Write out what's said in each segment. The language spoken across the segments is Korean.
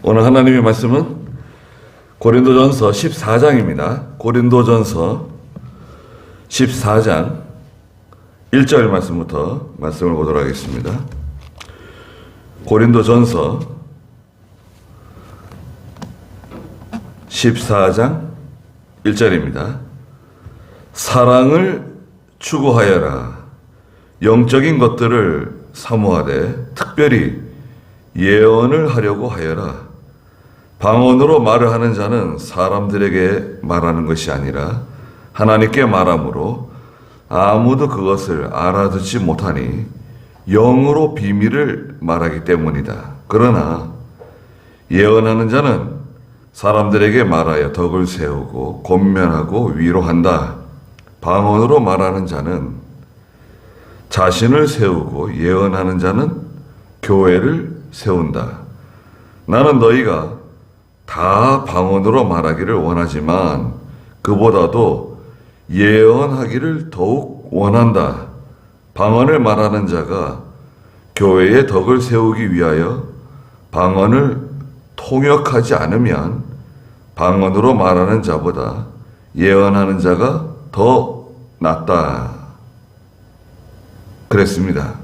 오늘 하나님의 말씀은 고린도전서 14장입니다. 고린도전서 14장 1절 말씀부터 말씀을 보도록 하겠습니다. 고린도전서 14장 1절입니다. 사랑을 추구하여라. 영적인 것들을 사모하되 특별히 예언을 하려고 하여라. 방언으로 말을 하는 자는 사람들에게 말하는 것이 아니라 하나님께 말하므로 아무도 그것을 알아듣지 못하니 영으로 비밀을 말하기 때문이다. 그러나 예언하는 자는 사람들에게 말하여 덕을 세우고 권면하고 위로한다. 방언으로 말하는 자는 자신을 세우고 예언하는 자는 교회를 세운다. 나는 너희가 다 방언으로 말하기를 원하지만 그보다도 예언하기를 더욱 원한다. 방언을 말하는 자가 교회의 덕을 세우기 위하여 방언을 통역하지 않으면 방언으로 말하는 자보다 예언하는 자가 더 낫다. 그랬습니다.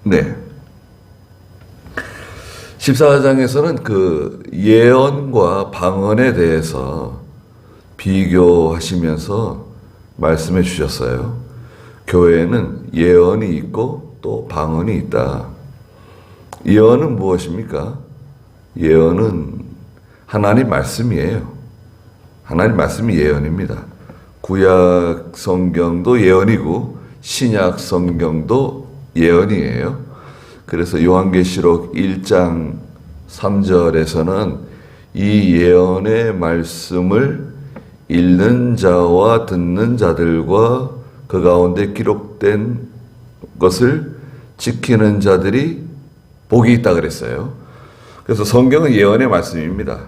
네. 14장에서는 그 예언과 방언에 대해서 비교하시면서 말씀해 주셨어요. 교회에는 예언이 있고 또 방언이 있다. 예언은 무엇입니까? 예언은 하나님 말씀이에요. 하나님 말씀이 예언입니다. 구약 성경도 예언이고 신약 성경도 예언이에요. 그래서 요한계시록 1장 3절에서는 이 예언의 말씀을 읽는 자와 듣는 자들과 그 가운데 기록된 것을 지키는 자들이 복이 있다 그랬어요. 그래서 성경은 예언의 말씀입니다.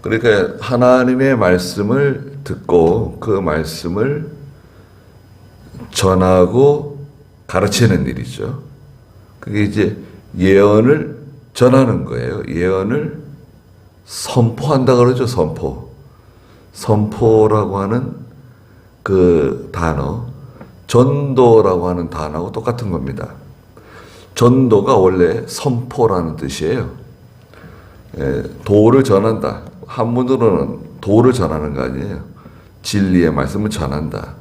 그러니까 하나님의 말씀을 듣고 그 말씀을 전하고 가르치는 일이죠. 그게 이제 예언을 전하는 거예요. 예언을 선포한다 그러죠. 선포라고 하는 그 단어, 전도라고 하는 단어하고 똑같은 겁니다. 전도가 원래 선포라는 뜻이에요. 도를 전한다. 한문으로는 도를 전하는 거 아니에요. 진리의 말씀을 전한다.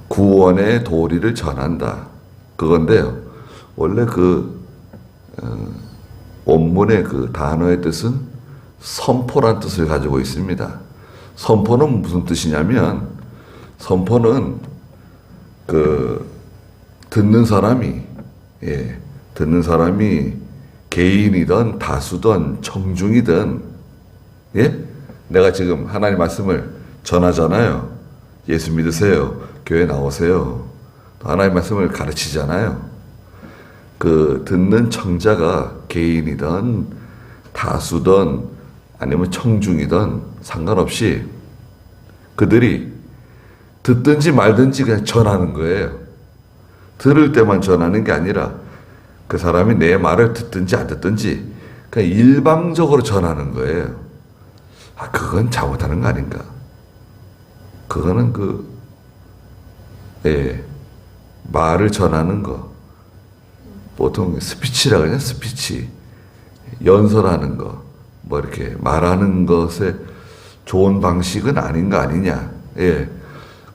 구원의 도리를 전한다. 그건데요. 원래 그 원문의 그 단어의 뜻은 선포란 뜻을 가지고 있습니다. 선포는 무슨 뜻이냐면 선포는 그 듣는 사람이 개인이든 다수든 청중이든 내가 지금 하나님 말씀을 전하잖아요. 예수 믿으세요. 교회 나오세요. 하나님 말씀을 가르치잖아요. 그 듣는 청자가 개인이든 다수든 아니면 청중이든 상관없이 그들이 듣든지 말든지 그냥 전하는 거예요. 들을 때만 전하는 게 아니라 그 사람이 내 말을 듣든지 안 듣든지 그냥 일방적으로 전하는 거예요. 그건 잘못하는 거 아닌가? 그거는 말을 전하는 거. 보통 스피치라고 하냐, 스피치. 연설하는 거. 뭐 이렇게 말하는 것에 좋은 방식은 아닌 거 아니냐.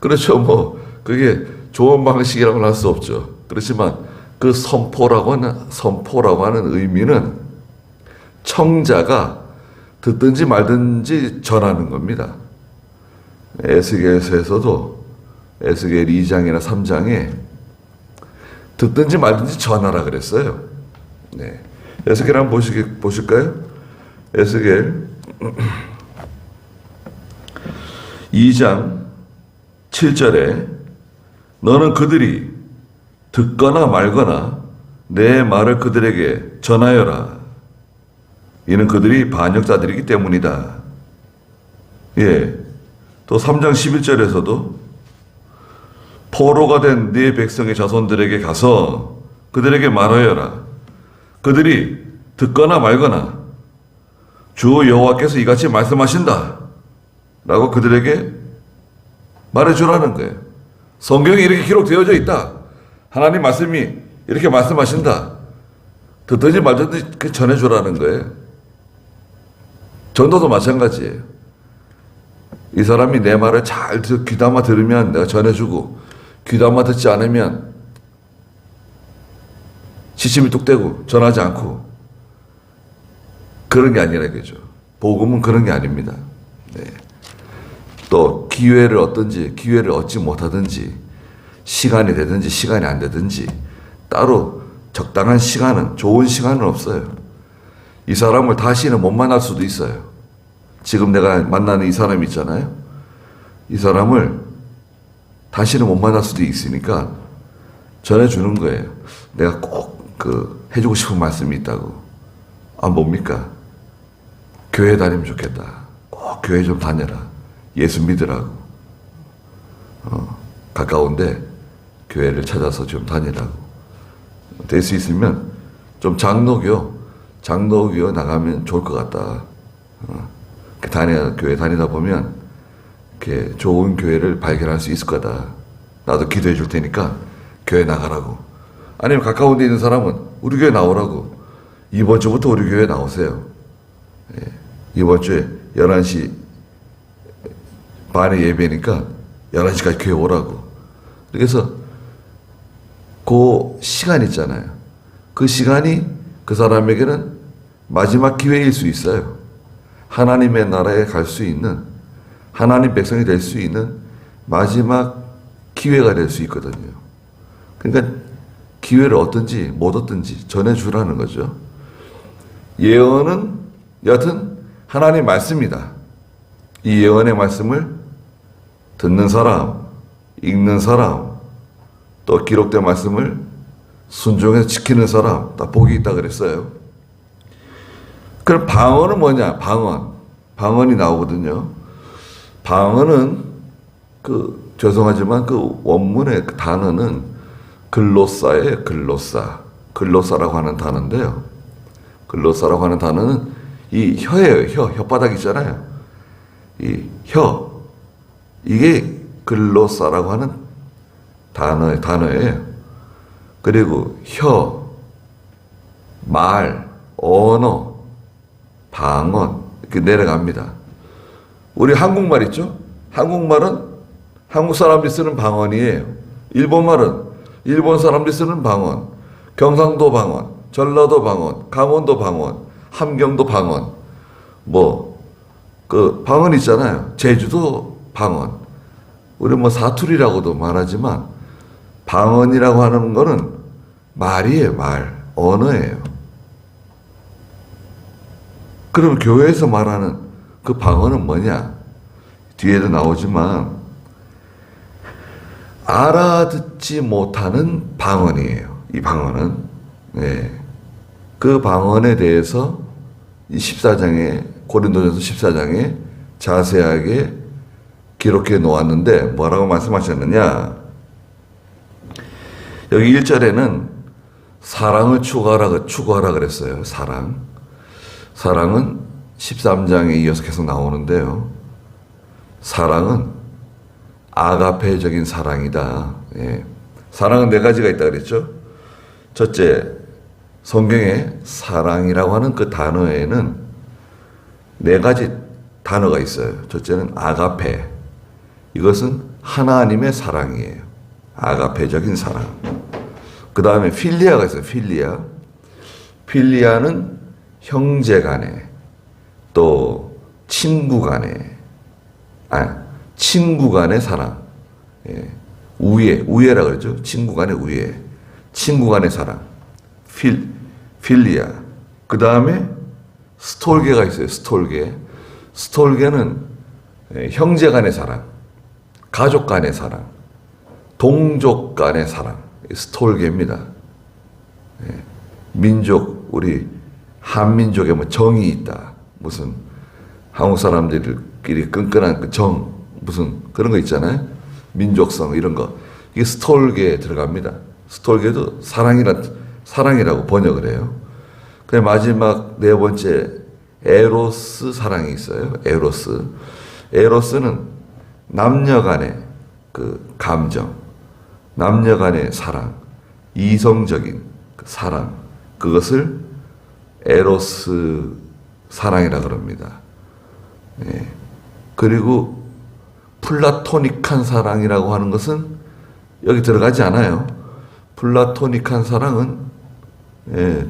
그렇죠. 뭐, 그게 좋은 방식이라고는 할 수 없죠. 그렇지만 그 선포라고 하는 의미는 청자가 듣든지 말든지 전하는 겁니다. 에스겔서에서도 에스겔 2장이나 3장에 듣든지 말든지 전하라 그랬어요. 네. 에스겔 한번 보실까요? 에스겔 2장 7절에 너는 그들이 듣거나 말거나 내 말을 그들에게 전하여라. 이는 그들이 반역자들이기 때문이다. 또 3장 11절에서도 포로가 된 네 백성의 자손들에게 가서 그들에게 말하여라. 그들이 듣거나 말거나 주 여호와께서 이같이 말씀하신다 라고 그들에게 말해주라는 거예요. 성경에 이렇게 기록되어져 있다. 하나님 말씀이 이렇게 말씀하신다. 듣든지 말든지 전해주라는 거예요. 전도도 마찬가지예요. 이 사람이 내 말을 잘 귀담아 들으면 내가 전해주고, 귀담아 듣지 않으면 시침이 뚝 떼고 전하지 않고, 그런 게 아니라 이거죠. 복음은 그런 게 아닙니다. 네. 또 기회를 얻든지 기회를 얻지 못하든지, 시간이 되든지 시간이 안 되든지 따로 적당한 시간은, 좋은 시간은 없어요. 이 사람을 다시는 못 만날 수도 있어요. 지금 내가 만나는 이 사람 있잖아요. 이 사람을 다시는 못 만날 수도 있으니까 전해주는 거예요. 내가 꼭 해주고 싶은 말씀이 있다고. 아, 뭡니까? 교회 다니면 좋겠다. 꼭 교회 좀 다녀라. 예수 믿으라고. 가까운데 교회를 찾아서 좀 다니라고. 될 수 있으면 좀 장로교 나가면 좋을 것 같다. 교회 다니다 보면 이렇게 좋은 교회를 발견할 수 있을 거다. 나도 기도해 줄 테니까 교회 나가라고. 아니면 가까운 데 있는 사람은 우리 교회 나오라고. 이번 주부터 우리 교회 나오세요. 예, 이번 주에 11시 반에 예배니까 11시까지 교회 오라고. 그래서 그 시간 있잖아요. 그 시간이 그 사람에게는 마지막 기회일 수 있어요. 하나님의 나라에 갈 수 있는, 하나님 백성이 될 수 있는 마지막 기회가 될 수 있거든요. 그러니까 기회를 얻든지 못 얻든지 전해주라는 거죠. 예언은 여하튼 하나님 말씀이다. 이 예언의 말씀을 듣는 사람, 읽는 사람, 또 기록된 말씀을 순종해서 지키는 사람, 다 복이 있다 그랬어요. 그럼 방언은 뭐냐? 방언이 나오거든요. 방언은 죄송하지만 그 원문의 그 단어는 글로사예요. 글로사라고 하는 단어인데요. 글로사라고 하는 단어는 이 혀예요. 혓바닥 있잖아요. 이 혀, 이게 글로사라고 하는 단어예요. 그리고 혀, 말, 언어, 방언 이렇게 내려갑니다. 우리 한국말 있죠? 한국말은 한국 사람들이 쓰는 방언이에요. 일본말은 일본 사람들이 쓰는 방언, 경상도 방언, 전라도 방언, 강원도 방언, 함경도 방언, 방언 있잖아요. 제주도 방언. 우리 사투리라고도 말하지만 방언이라고 하는 거는 말이에요. 언어예요. 그럼 교회에서 말하는 그 방언은 뭐냐? 뒤에도 나오지만 알아듣지 못하는 방언이에요. 이 방언은. 네. 그 방언에 대해서 이 14장에, 고린도전서 14장에 자세하게 기록해 놓았는데 뭐라고 말씀하셨느냐? 여기 1절에는 사랑을 추구하라 그랬어요. 사랑은 13장에 이어서 계속 나오는데요. 사랑은 아가페적인 사랑이다. 예. 사랑은 4가지가 있다 그랬죠. 첫째, 성경에 사랑이라고 하는 그 단어에는 4가지 단어가 있어요. 첫째는 아가페. 이것은 하나님의 사랑이에요. 아가페적인 사랑. 그 다음에 필리아가 있어요. 필리아는 형제 간에, 또 친구 간에, 친구 간의 사랑. 예. 우애라 그러죠. 친구 간의 우애. 친구 간의 사랑. 필리아. 그 다음에 스톨게가 있어요. 스톨게는 형제 간의 사랑, 가족 간의 사랑, 동족 간의 사랑. 스톨게입니다. 예. 민족, 우리 한민족에 정이 있다. 무슨 한국 사람들끼리 끈끈한 그 무슨 그런 거 있잖아요. 민족성 이런 거. 이게 스톨게에 들어갑니다. 스톨게도 사랑이라고 번역을 해요. 그 마지막 4번째 에로스 사랑이 있어요. 에로스. 에로스는 남녀 간의 그 감정, 남녀 간의 사랑, 이성적인 그 사랑, 그것을 에로스 사랑이라 그럽니다. 예. 그리고 플라토닉한 사랑이라고 하는 것은 여기 들어가지 않아요. 플라토닉한 사랑은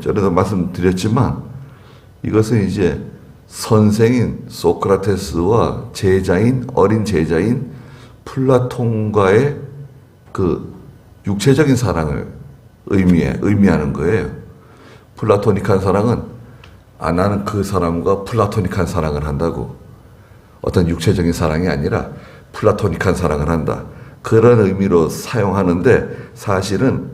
전에도 말씀드렸지만 이것은 이제 선생인 소크라테스와 제자인 어린 제자인 플라톤과의 그 육체적인 사랑을 의미하는 거예요. 플라토닉한 사랑은 나는 그 사람과 플라토닉한 사랑을 한다고, 어떤 육체적인 사랑이 아니라 플라토닉한 사랑을 한다, 그런 의미로 사용하는데 사실은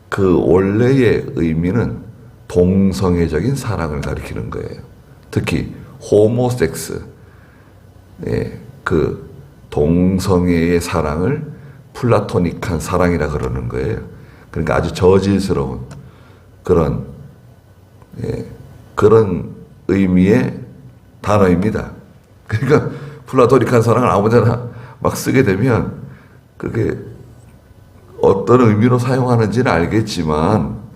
그 원래의 의미는 동성애적인 사랑을 가리키는 거예요. 특히 호모섹스, 그 동성애의 사랑을 플라토닉한 사랑이라 그러는 거예요. 그러니까 아주 저질스러운 그런 의미의 단어입니다. 그러니까 플라토닉한 사랑을 아무데나 막 쓰게 되면 그게 어떤 의미로 사용하는지는 알겠지만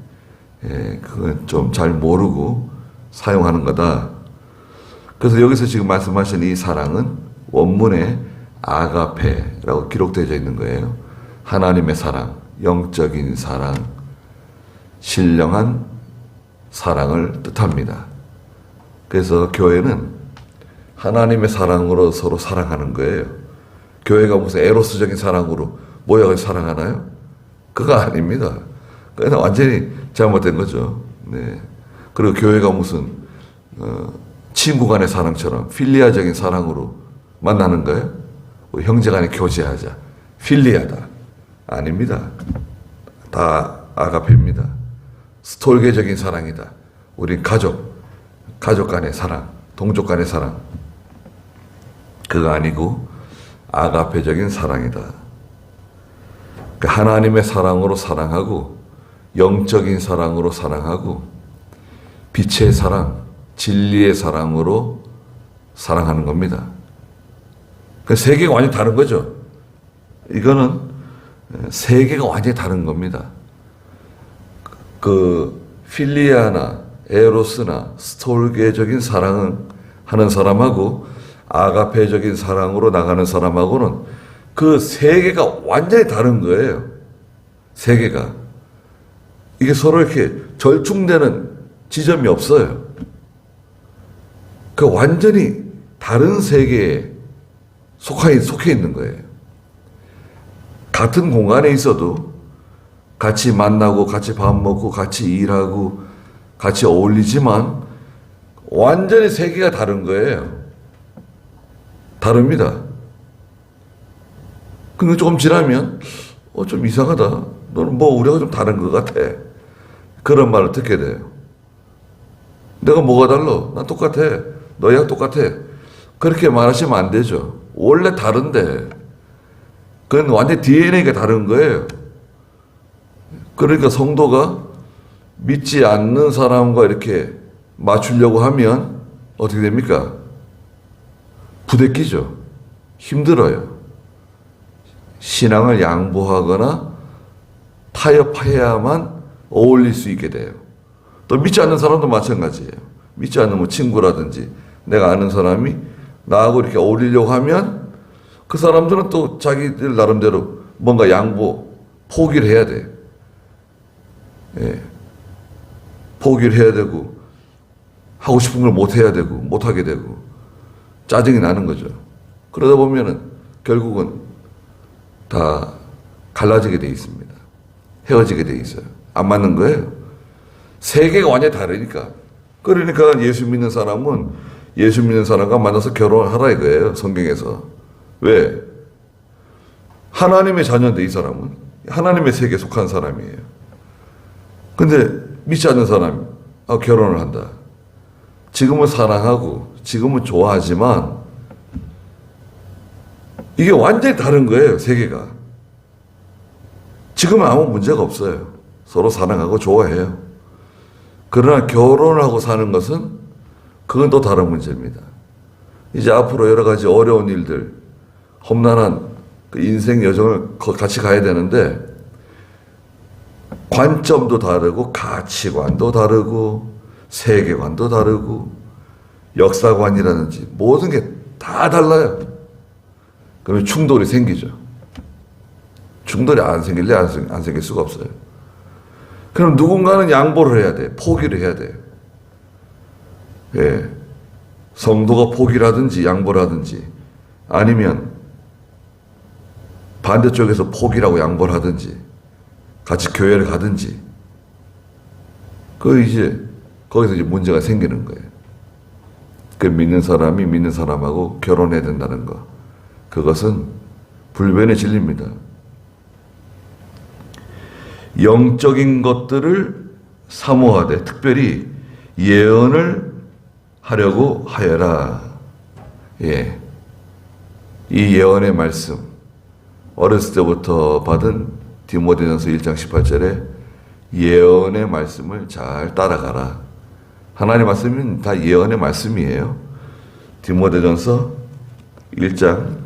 그건 좀 잘 모르고 사용하는 거다. 그래서 여기서 지금 말씀하신 이 사랑은 원문에 아가페라고 기록되어 있는 거예요. 하나님의 사랑, 영적인 사랑, 신령한 사랑을 뜻합니다. 그래서 교회는 하나님의 사랑으로 서로 사랑하는 거예요. 교회가 무슨 에로스적인 사랑으로 모여서 사랑하나요? 그거 아닙니다. 그건 완전히 잘못된 거죠. 네. 그리고 교회가 무슨 친구 간의 사랑처럼 필리아적인 사랑으로 만나는 거예요? 형제 간에 교제하자. 필리아다. 아닙니다. 다 아가페입니다. 스톨게적인 사랑이다. 우린 가족 간의 사랑, 동족 간의 사랑. 그거 아니고 아가페적인 사랑이다. 하나님의 사랑으로 사랑하고, 영적인 사랑으로 사랑하고, 빛의 사랑, 진리의 사랑으로 사랑하는 겁니다. 세계가 완전히 다른 거죠. 이거는 세계가 완전히 다른 겁니다. 그 필리아나 에로스나 스톨게적인 사랑을 하는 사람하고 아가페적인 사랑으로 나가는 사람하고는 그 세계가 완전히 다른 거예요. 세계가. 이게 서로 이렇게 절충되는 지점이 없어요. 그 완전히 다른 세계에 속해 있는 거예요. 같은 공간에 있어도 같이 만나고 같이 밥 먹고 같이 일하고 같이 어울리지만 완전히 세계가 다른 거예요. 다릅니다. 근데 조금 지나면 좀 이상하다. 너는 뭐 우리가 좀 다른 것 같아. 그런 말을 듣게 돼요. 내가 뭐가 달라? 난 똑같아. 너희랑 똑같아. 그렇게 말하시면 안 되죠. 원래 다른데 그건 완전 DNA가 다른 거예요. 그러니까 성도가 믿지 않는 사람과 이렇게 맞추려고 하면 어떻게 됩니까? 부대끼죠. 힘들어요. 신앙을 양보하거나 타협해야만 어울릴 수 있게 돼요. 또 믿지 않는 사람도 마찬가지예요. 믿지 않는 뭐 친구라든지 내가 아는 사람이 나하고 이렇게 어울리려고 하면 그 사람들은 또 자기들 나름대로 뭔가 포기를 해야 돼. 포기를 해야 되고 하고 싶은 걸 못 해야 되고 못 하게 되고 짜증이 나는 거죠. 그러다 보면은 결국은 다 갈라지게 돼 있습니다. 헤어지게 돼 있어요. 안 맞는 거예요. 세계가 완전히 다르니까. 그러니까 예수 믿는 사람은 예수 믿는 사람과 만나서 결혼하라 이거예요. 성경에서. 왜? 하나님의 자녀인데 이 사람은 하나님의 세계에 속한 사람이에요. 근데 믿지 않는 사람이 결혼을 한다. 지금은 사랑하고 지금은 좋아하지만 이게 완전히 다른 거예요. 세계가. 지금은 아무 문제가 없어요. 서로 사랑하고 좋아해요. 그러나 결혼하고 사는 것은 그건 또 다른 문제입니다. 이제 앞으로 여러 가지 어려운 일들, 험난한 그 인생 여정을 같이 가야 되는데 관점도 다르고 가치관도 다르고 세계관도 다르고 역사관이라든지 모든 게 다 달라요. 그러면 충돌이 생기죠. 충돌이 안 생길래 안 생길 수가 없어요. 그럼 누군가는 양보를 해야 돼. 포기를 해야 돼요. 예. 성도가 포기라든지 양보라든지 아니면 반대쪽에서 포기라고 양보를 하든지 같이 교회를 가든지 거기서 이제 문제가 생기는 거예요. 그 믿는 사람이 믿는 사람하고 결혼해야 된다는 거. 그것은 불변의 진리입니다. 영적인 것들을 사모하되 특별히 예언을 하려고 하여라. 예. 이 예언의 말씀 어렸을 때부터 받은 디모데전서 1장 18절에 예언의 말씀을 잘 따라가라. 하나님의 말씀은 다 예언의 말씀이에요. 디모데전서 1장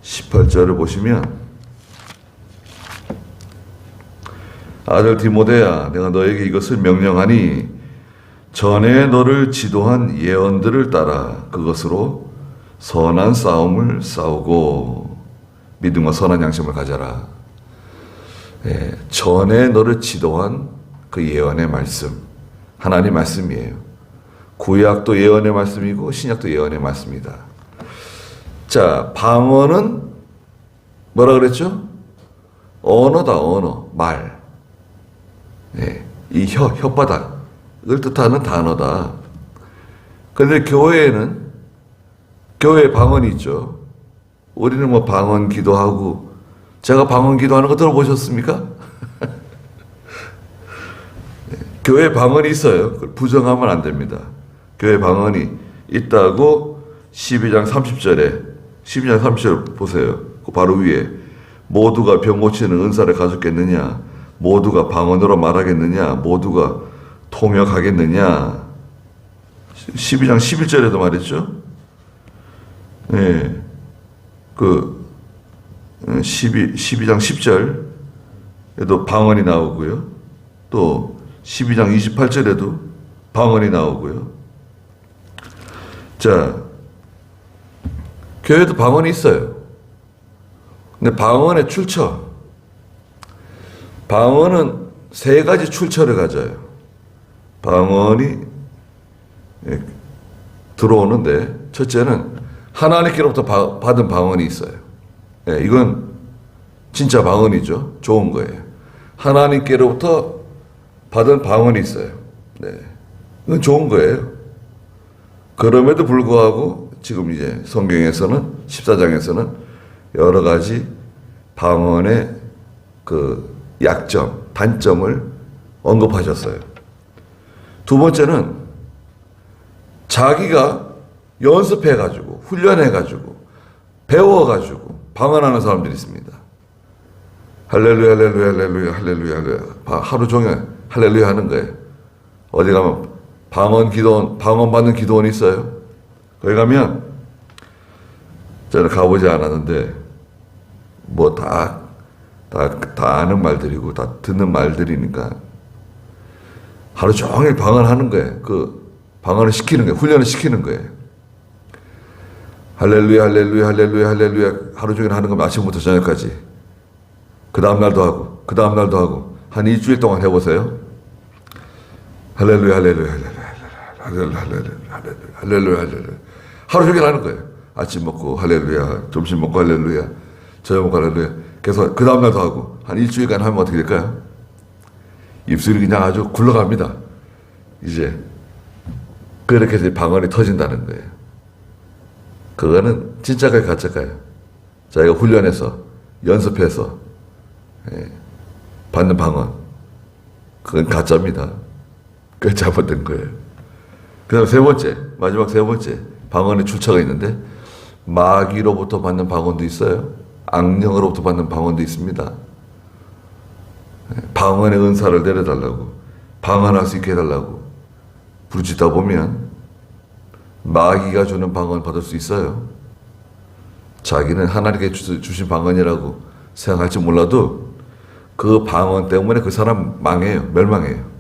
18절을 보시면 아들 디모데야 내가 너에게 이것을 명령하니 전에 너를 지도한 예언들을 따라 그것으로 선한 싸움을 싸우고 믿음과 선한 양심을 가져라. 예, 전에 너를 지도한 그 예언의 말씀 하나님 말씀이에요. 구약도 예언의 말씀이고 신약도 예언의 말씀이다. 자, 방언은 뭐라 그랬죠? 언어다, 언어, 말. 예, 이 혓바닥을 뜻하는 단어다. 그런데 교회에는 교회 방언이 있죠. 우리는 뭐 방언 기도하고 제가 방언 기도하는 거 들어보셨습니까? 교회 방언이 있어요. 부정하면 안 됩니다. 교회 방언이 있다고 12장 30절 보세요. 그 바로 위에 모두가 병 고치는 은사를 가졌겠느냐, 모두가 방언으로 말하겠느냐, 모두가 통역하겠느냐. 12장 11절에도 말했죠. 네. 12장 10절에도 방언이 나오고요. 또 12장 28절에도 방언이 나오고요. 자, 교회도 방언이 있어요. 근데 방언의 출처. 방언은 세 가지 출처를 가져요. 방언이 들어오는데 첫째는 하나님께로부터 받은 방언이 있어요. 이건 진짜 방언이죠. 좋은 거예요. 하나님께로부터 받은 방언이 있어요. 네. 이건 좋은 거예요. 그럼에도 불구하고 지금 이제 성경에서는 14장에서는 여러 가지 방언의 그 약점, 단점을 언급하셨어요. 두 번째는 자기가 연습해가지고 훈련해가지고 배워가지고 방언하는 사람들이 있습니다. 할렐루야 할렐루야 할렐루야 할렐루야 할렐루야 하루 종일 할렐루야 하는 거예요. 어디 가면 방언 받는 기도원이 있어요. 거기 가면 저는 가보지 않았는데 뭐 다 아는 말들이고 다 듣는 말들이니까 하루 종일 방언하는 거예요. 그 방언을 시키는 거예요. 훈련을 시키는 거예요. 할렐루야 할렐루야 할렐루야 할렐루야 하루 종일 하는 거 아침부터 저녁까지. 그 다음 날도 하고 그 다음 날도 하고 한 일주일 동안 해보세요. 할렐루야 할렐루야 할렐루야 할렐루야 할렐루야 할렐루야 할렐루야 하루 종일 하는 거예요. 아침 먹고 할렐루야, 점심 먹고 할렐루야, 저녁 먹고 할렐루야. 그래서 그 다음 날도 하고 한 일주일간 하면 어떻게 될까요? 입술이 그냥 아주 굴러갑니다. 이제 그렇게 해서 방언이 터진다는 거예요. 그거는 진짜가요 가짜가요? 자기가 훈련해서 연습해서 받는 방언 그건 가짜입니다. 그게 잘못된 거예요. 그 다음 세 번째, 마지막 세 번째 방언의 출처가 있는데 마귀로부터 받는 방언도 있어요. 악령으로부터 받는 방언도 있습니다. 방언의 은사를 내려달라고 방언할 수 있게 해달라고 부르짖다 보면 마귀가 주는 방언 받을 수 있어요? 자기는 하나님께 주신 방언이라고 생각할지 몰라도 그 방언 때문에 그 사람 망해요. 멸망해요.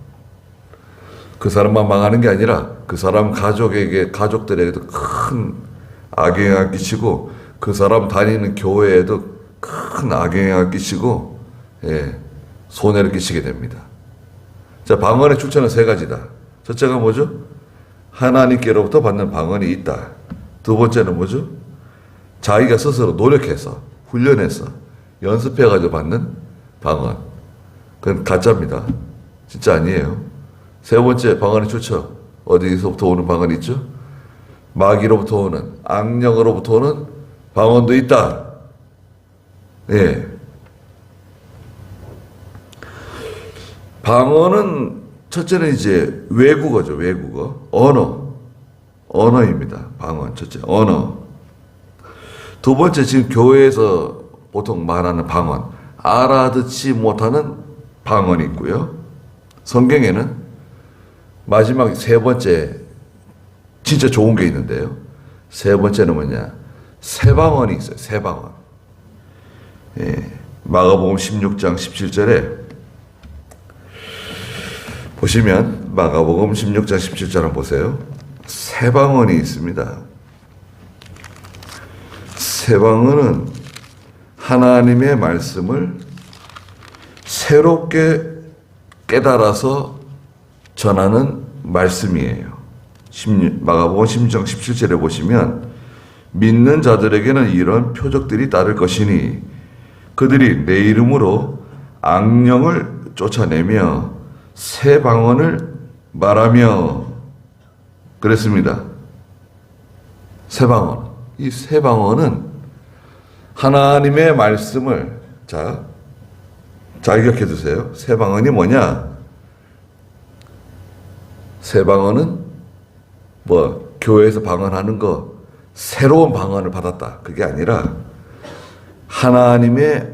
그 사람만 망하는 게 아니라 그 사람 가족들에게도 큰 악영향을 끼치고 그 사람 다니는 교회에도 큰 악영향을 끼치고 손해를 끼치게 됩니다. 자, 방언의 출처는 세 가지다. 첫째가 뭐죠? 하나님께로부터 받는 방언이 있다. 두 번째는 뭐죠? 자기가 스스로 노력해서 훈련해서 연습해가지고 받는 방언. 그건 가짜입니다. 진짜 아니에요. 세 번째 방언의 출처. 어디서부터 오는 방언이 있죠? 마귀로부터 오는, 악령으로부터 오는 방언도 있다. 예. 방언은 첫째는 이제 외국어죠. 외국어. 언어입니다. 방언. 첫째, 언어. 두 번째, 지금 교회에서 보통 말하는 방언. 알아듣지 못하는 방언이 있고요. 성경에는 마지막 세 번째, 진짜 좋은 게 있는데요. 세 번째는 뭐냐? 새 방언이 있어요. 새 방언. 예. 마가복음 16장 17절에 보시면 마가복음 16장 17절 한번 보세요. 새 방언이 있습니다. 새 방언은 하나님의 말씀을 새롭게 깨달아서 전하는 말씀이에요. 마가복음 16장 17절에 보시면 믿는 자들에게는 이런 표적들이 따를 것이니 그들이 내 이름으로 악령을 쫓아내며 새 방언을 말하며 그랬습니다. 새 방언. 이 새 방언은 하나님의 말씀을 잘 기억해 두세요. 새 방언이 뭐냐? 새 방언은 교회에서 방언하는 거 새로운 방언을 받았다. 그게 아니라 하나님의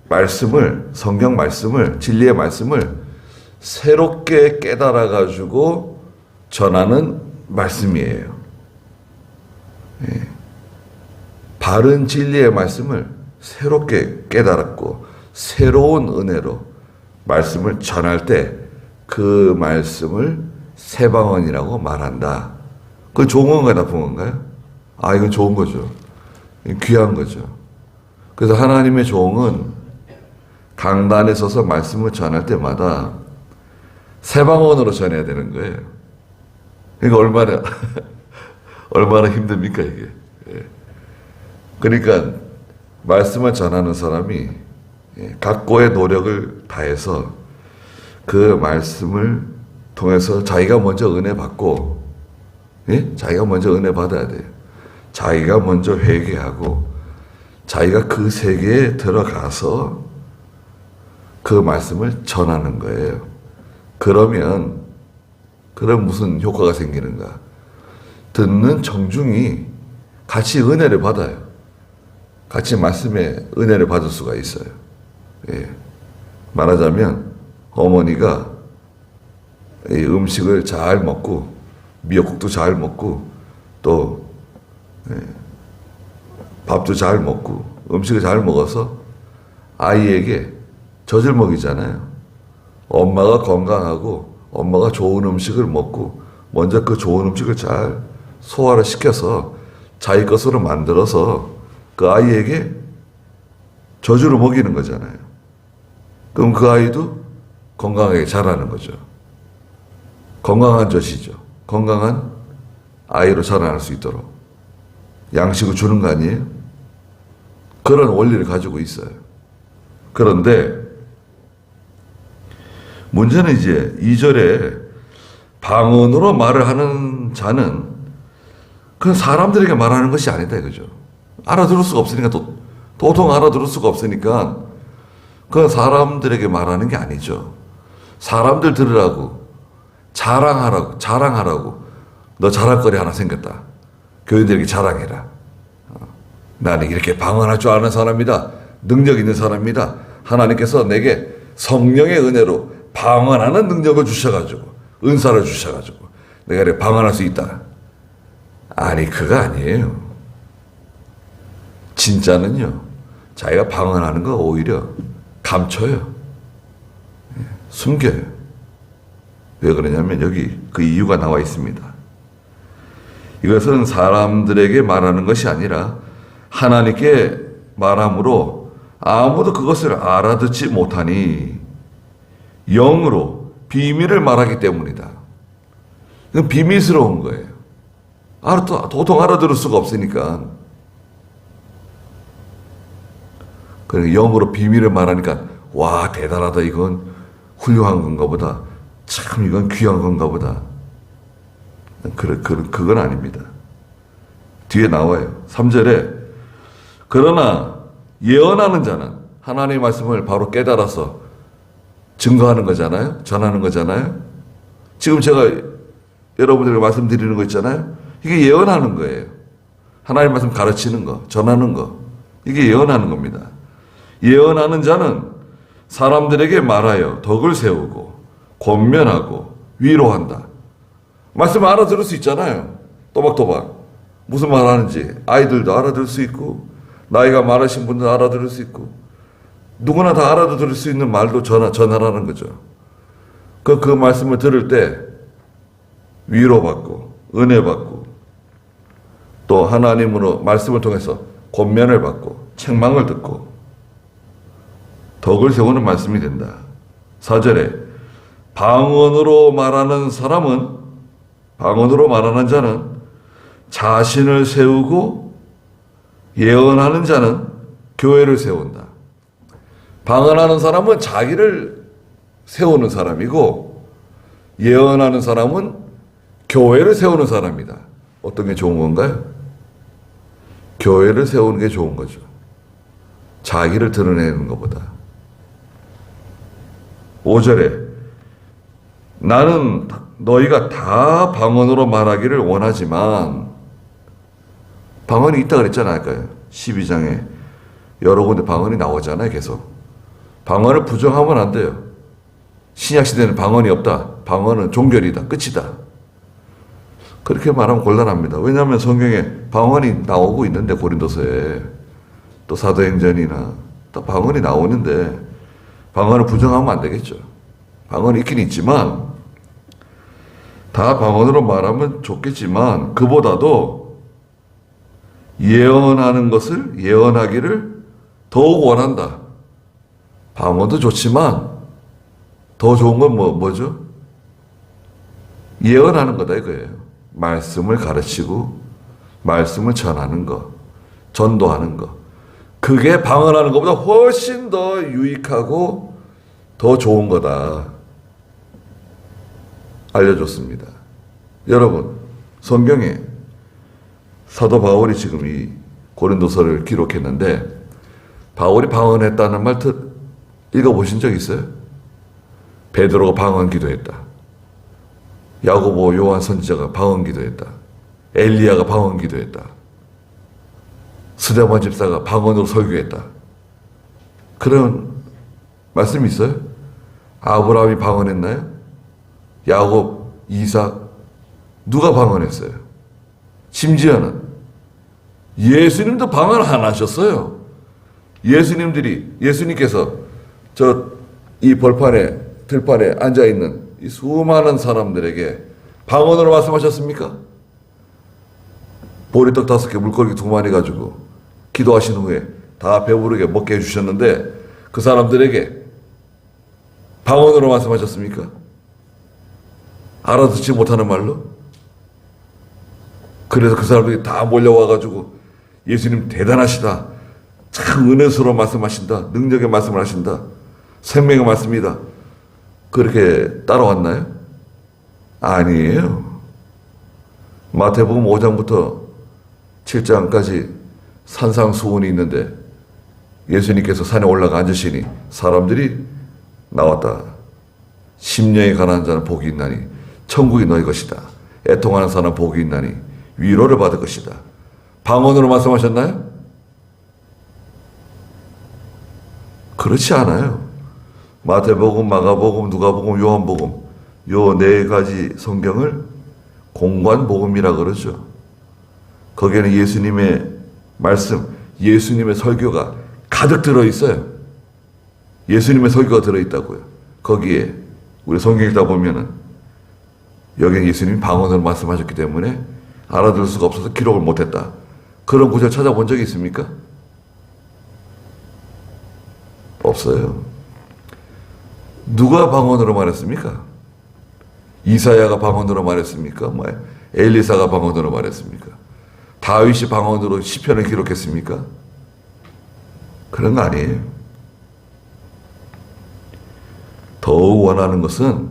말씀을, 성경 말씀을, 진리의 말씀을 새롭게 깨달아 가지고 전하는 말씀이에요. 예. 바른 진리의 말씀을 새롭게 깨달았고 새로운 은혜로 말씀을 전할 때 그 말씀을 새 방언이라고 말한다. 그건 좋은 건가요? 나쁜 건가요? 이건 좋은 거죠. 귀한 거죠. 그래서 하나님의 종은 강단에 서서 말씀을 전할 때마다 새 방언으로 전해야 되는 거예요. 그러니까 얼마나 힘듭니까, 이게. 그러니까 말씀을 전하는 사람이 각고의 노력을 다해서 그 말씀을 통해서 자기가 먼저 은혜 받고, 자기가 먼저 은혜 받아야 돼요. 자기가 먼저 회개하고, 자기가 그 세계에 들어가서 그 말씀을 전하는 거예요. 그럼 무슨 효과가 생기는가? 듣는 청중이 같이 은혜를 받아요. 같이 말씀의 은혜를 받을 수가 있어요. 예. 말하자면 어머니가 이 음식을 잘 먹고 미역국도 잘 먹고 또 밥도 잘 먹고 음식을 잘 먹어서 아이에게 젖을 먹이잖아요. 엄마가 건강하고 엄마가 좋은 음식을 먹고 먼저 그 좋은 음식을 잘 소화를 시켜서 자기 것으로 만들어서 그 아이에게 젖으로 먹이는 거잖아요. 그럼 그 아이도 건강하게 자라는 거죠. 건강한 젖이죠. 건강한 아이로 자라날 수 있도록 양식을 주는 거 아니에요? 그런 원리를 가지고 있어요. 그런데 문제는 이제 2절에 방언으로 말을 하는 자는 그건 사람들에게 말하는 것이 아니다 이거죠. 알아들을 수가 없으니까 도통 알아들을 수가 없으니까 그건 사람들에게 말하는 게 아니죠. 사람들 들으라고 자랑하라고 너 자랑거리 하나 생겼다. 교인들에게 자랑해라. 나는 이렇게 방언할 줄 아는 사람이다. 능력 있는 사람이다. 하나님께서 내게 성령의 은혜로 방언하는 능력을 주셔가지고 은사를 주셔가지고 내가 이렇게 방언할 수 있다. 아니, 그거 아니에요. 진짜는요, 자기가 방언하는 거 오히려 감춰요. 숨겨요. 왜 그러냐면 여기 그 이유가 나와 있습니다. 이것은 사람들에게 말하는 것이 아니라 하나님께 말함으로 아무도 그것을 알아듣지 못하니 영으로 비밀을 말하기 때문이다. 이건 비밀스러운 거예요. 도통 알아들을 수가 없으니까. 그러니까 영으로 비밀을 말하니까 와, 대단하다, 이건 훌륭한 건가 보다, 참 이건 귀한 건가 보다. 그건 아닙니다. 뒤에 나와요. 3절에 그러나 예언하는 자는 하나님의 말씀을 바로 깨달아서 증거하는 거잖아요. 전하는 거잖아요. 지금 제가 여러분들에게 말씀드리는 거 있잖아요. 이게 예언하는 거예요. 하나님의 말씀 가르치는 거, 전하는 거. 이게 예언하는 겁니다. 예언하는 자는 사람들에게 말하여 덕을 세우고 권면하고 위로한다. 말씀 알아들을 수 있잖아요. 또박또박. 무슨 말 하는지 아이들도 알아들을 수 있고, 나이가 많으신 분도 알아들을 수 있고, 누구나 다 알아들을 수 있는 말도 전하라는 거죠. 그 말씀을 들을 때 위로받고 은혜받고 또 하나님으로 말씀을 통해서 권면을 받고 책망을 듣고 덕을 세우는 말씀이 된다. 4절에 방언으로 말하는 자는 자신을 세우고 예언하는 자는 교회를 세운다. 방언하는 사람은 자기를 세우는 사람이고 예언하는 사람은 교회를 세우는 사람이다. 어떤 게 좋은 건가요? 교회를 세우는 게 좋은 거죠. 자기를 드러내는 것보다. 5절에 나는 너희가 다 방언으로 말하기를 원하지만, 방언이 있다 그랬잖아요. 12장에 여러 군데 방언이 나오잖아요. 계속. 방언을 부정하면 안 돼요. 신약시대는 방언이 없다. 방언은 종결이다. 끝이다. 그렇게 말하면 곤란합니다. 왜냐하면 성경에 방언이 나오고 있는데, 고린도서에 또 사도행전이나 또 방언이 나오는데 방언을 부정하면 안 되겠죠. 방언이 있긴 있지만 다 방언으로 말하면 좋겠지만 그보다도 예언하는 것을 예언하기를 더욱 원한다. 방언도 좋지만 더 좋은 건 뭐죠? 예언하는 거다 이거예요. 말씀을 가르치고 말씀을 전하는 거, 전도하는 거. 그게 방언하는 것보다 훨씬 더 유익하고 더 좋은 거다. 알려줬습니다. 여러분, 성경에 사도 바울이 지금 이 고린도서를 기록했는데 바울이 방언했다는 말 읽어보신 적 있어요? 베드로가 방언 기도했다. 야고보, 요한 선지자가 방언 기도했다. 엘리야가 방언 기도했다. 스데반 집사가 방언으로 설교했다. 그런 말씀이 있어요? 아브라함이 방언했나요? 야곱, 이삭, 누가 방언했어요? 심지어는 예수님도 방언 안 하셨어요. 예수님께서 이 들판에 앉아있는 이 수많은 사람들에게 방언으로 말씀하셨습니까? 보리떡 5개, 물고기 2마리 가지고 기도하신 후에 다 배부르게 먹게 해주셨는데 그 사람들에게 방언으로 말씀하셨습니까? 알아듣지 못하는 말로? 그래서 그 사람들이 다 몰려와가지고 예수님 대단하시다. 참 은혜스러운 말씀하신다. 능력의 말씀을 하신다. 생명의 말씀이다. 그렇게 따라왔나요? 아니에요. 마태복음 5장부터 7장까지 산상수훈이 있는데 예수님께서 산에 올라가 앉으시니 사람들이 나왔다. 심령이 가난한 자는 복이 있나니 천국이 너희 것이다. 애통하는 사람은 복이 있나니 위로를 받을 것이다. 방언으로 말씀하셨나요? 그렇지 않아요. 마태복음, 마가복음, 누가복음, 요한복음 요 4가지 성경을 공관복음이라 그러죠. 거기에는 예수님의 말씀, 예수님의 설교가 가득 들어있어요. 예수님의 설교가 들어있다고요. 거기에 우리 성경 읽다 보면은 여기는 예수님이 방언으로 말씀하셨기 때문에 알아들을 수가 없어서 기록을 못했다. 그런 구절 찾아본 적이 있습니까? 없어요. 누가 방언으로 말했습니까? 이사야가 방언으로 말했습니까? 엘리사가 방언으로 말했습니까? 다윗이 방언으로 시편을 기록했습니까? 그런 거 아니에요. 더욱 원하는 것은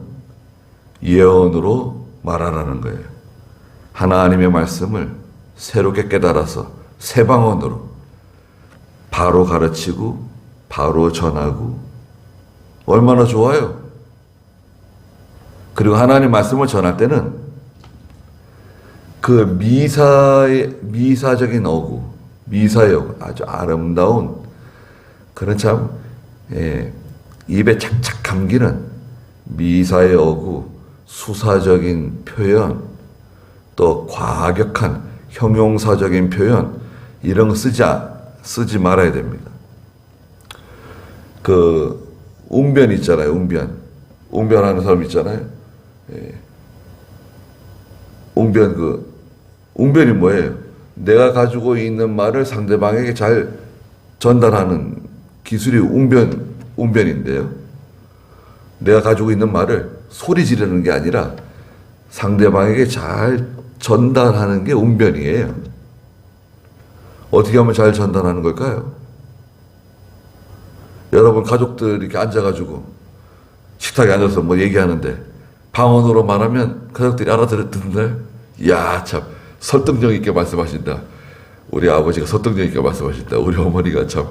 예언으로 말하라는 거예요. 하나님의 말씀을 새롭게 깨달아서 새 방언으로 바로 가르치고 바로 전하고 얼마나 좋아요. 그리고 하나님 말씀을 전할 때는 그 미사적인 어구, 미사의 어구, 아주 아름다운 그런 참 입에 착착 감기는 미사의 어구, 수사적인 표현, 또 과격한 형용사적인 표현 이런 거 쓰지 말아야 됩니다. 그 웅변 있잖아요. 웅변하는 사람 있잖아요. 웅변이 뭐예요? 내가 가지고 있는 말을 상대방에게 잘 전달하는 기술이 웅변인데요. 내가 가지고 있는 말을 소리 지르는 게 아니라 상대방에게 잘 전달하는 게 웅변이에요. 어떻게 하면 잘 전달하는 걸까요? 여러분 가족들 이렇게 앉아가지고 식탁에 앉아서 뭐 얘기하는데 방언으로 말하면 가족들이 알아듣는데 야, 참 설득력 있게 말씀하신다. 우리 아버지가 설득력 있게 말씀하신다. 우리 어머니가 참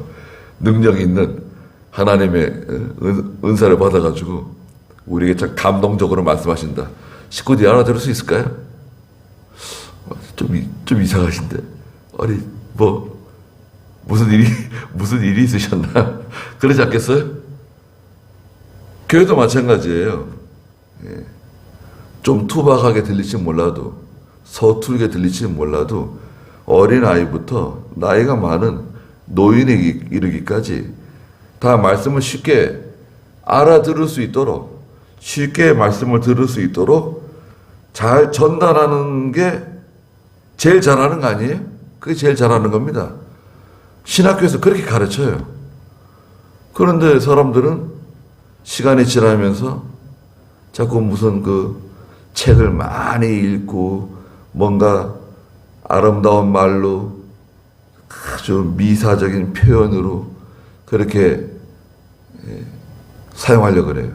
능력 있는 하나님의 은사를 받아가지고 우리에게 참 감동적으로 말씀하신다. 식구들이 알아들을 수 있을까요? 좀 이상하신데. 아니 무슨 일이 있으셨나? 그러지 않겠어요? 교회도 마찬가지예요. 좀 투박하게 들릴지 몰라도, 서툴게 들릴지 몰라도 어린 아이부터 나이가 많은 노인에 이르기까지 다 말씀을 쉽게 알아들을 수 있도록, 쉽게 말씀을 들을 수 있도록 잘 전달하는 게 제일 잘하는 거 아니에요? 그게 제일 잘하는 겁니다. 신학교에서 그렇게 가르쳐요. 그런데 사람들은 시간이 지나면서 자꾸 무슨 그 책을 많이 읽고 뭔가 아름다운 말로 아주 미사적인 표현으로 그렇게 사용하려고 그래요.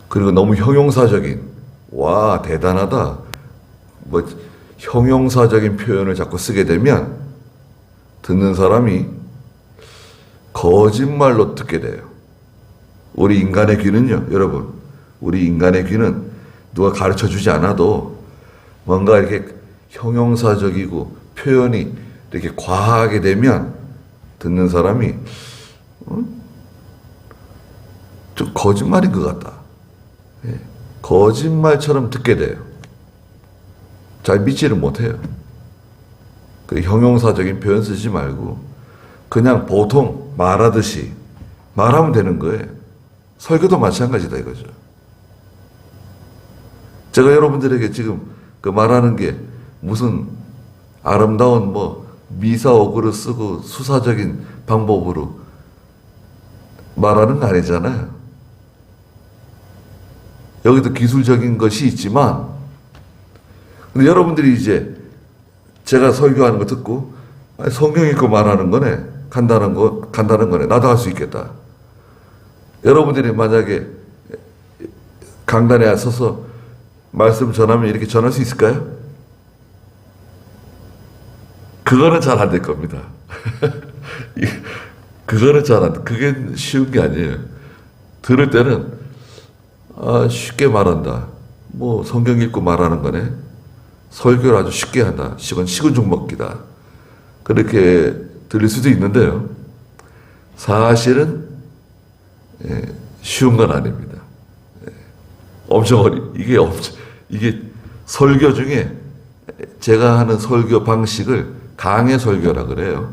그리고 너무 형용사적인, 와, 대단하다. 뭐, 형용사적인 표현을 자꾸 쓰게 되면 듣는 사람이 거짓말로 듣게 돼요. 우리 인간의 귀는요, 여러분, 우리 인간의 귀는 누가 가르쳐 주지 않아도 뭔가 이렇게 형용사적이고 표현이 이렇게 과하게 되면 듣는 사람이 좀 거짓말인 것 같다. 거짓말처럼 듣게 돼요. 잘 믿지를 못해요. 그 형용사적인 표현 쓰지 말고 그냥 보통 말하듯이 말하면 되는 거예요. 설교도 마찬가지다 이거죠. 제가 여러분들에게 지금 그 말하는 게 무슨 아름다운 뭐 미사 어구를 쓰고 수사적인 방법으로 말하는 거 아니잖아요. 여기도 기술적인 것이 있지만 근데 여러분들이 이제 제가 설교하는 거 듣고 성경 읽고 말하는 거네. 간단한 거네. 나도 할 수 있겠다. 여러분들이 만약에 강단에 서서 말씀 전하면 이렇게 전할 수 있을까요? 그거는 잘 안 될 겁니다. 그거는 그게 쉬운 게 아니에요. 들을 때는 쉽게 말한다. 뭐 성경 읽고 말하는 거네. 설교를 아주 쉽게 한다. 식은 죽 먹기다. 그렇게 들릴 수도 있는데요. 사실은 쉬운 건 아닙니다. 이게 설교 중에 제가 하는 설교 방식을 강해 설교라 그래요.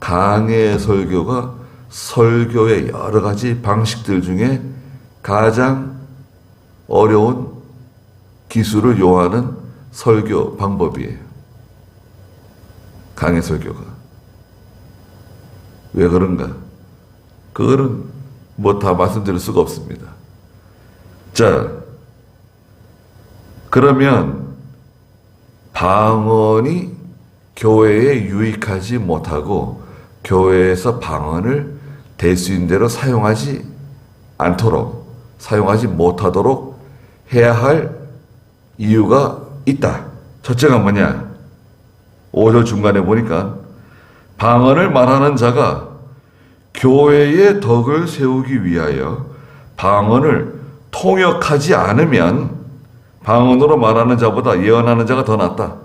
강해 설교가 설교의 여러 가지 방식들 중에 가장 어려운 기술을 요하는 설교 방법이에요. 강해 설교가. 왜 그런가? 그거는 뭐 다 말씀드릴 수가 없습니다. 자, 그러면 방언이 교회에 유익하지 못하고 교회에서 방언을 될 수 있는 대로 사용하지 않도록, 사용하지 못하도록 해야 할 이유가 있다. 첫째가 뭐냐? 5절 중간에 보니까 방언을 말하는 자가 교회의 덕을 세우기 위하여 방언을 통역하지 않으면 방언으로 말하는 자보다 예언하는 자가 더 낫다.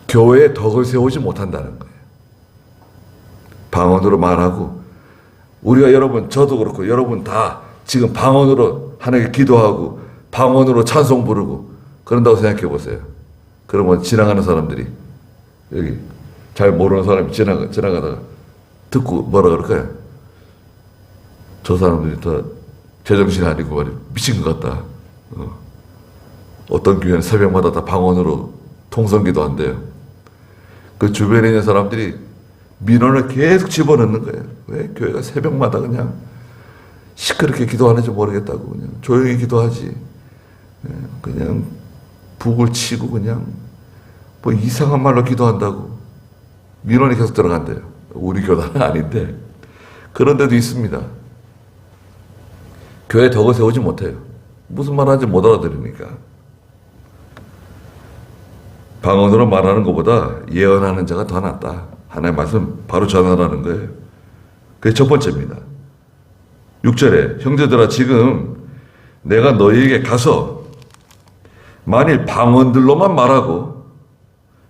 교회의 덕을 세우지 못한다는 거예요. 방언으로 말하고, 우리가 여러분, 저도 그렇고 여러분 다 지금 방언으로 하나님께 기도하고 방언으로 찬송 부르고 그런다고 생각해 보세요. 그러면 지나가는 사람들이, 여기 잘 모르는 사람이 지나가다가 듣고 뭐라 그럴까요? 저 사람들이 다 제정신이 아니고 말이야, 미친 것 같다. 어떤 교회는 새벽마다 다 방언으로 통성기도 한대요. 그 주변에 있는 사람들이 민원을 계속 집어넣는 거예요. 왜 교회가 새벽마다 그냥 시끄럽게 기도하는지 모르겠다고 그냥 조용히 기도하지. 그냥 북을 치고 그냥 뭐 이상한 말로 기도한다고 민원이 계속 들어간대요. 우리 교단은 아닌데 그런 데도 있습니다. 교회 덕을 세우지 못해요. 무슨 말하는지 못 알아들으니까. 방언으로 말하는 것보다 예언하는 자가 더 낫다. 하나님의 말씀 바로 전하라는 거예요. 그게 첫 번째입니다. 6절에 형제들아 지금 내가 너희에게 가서 만일 방언들로만 말하고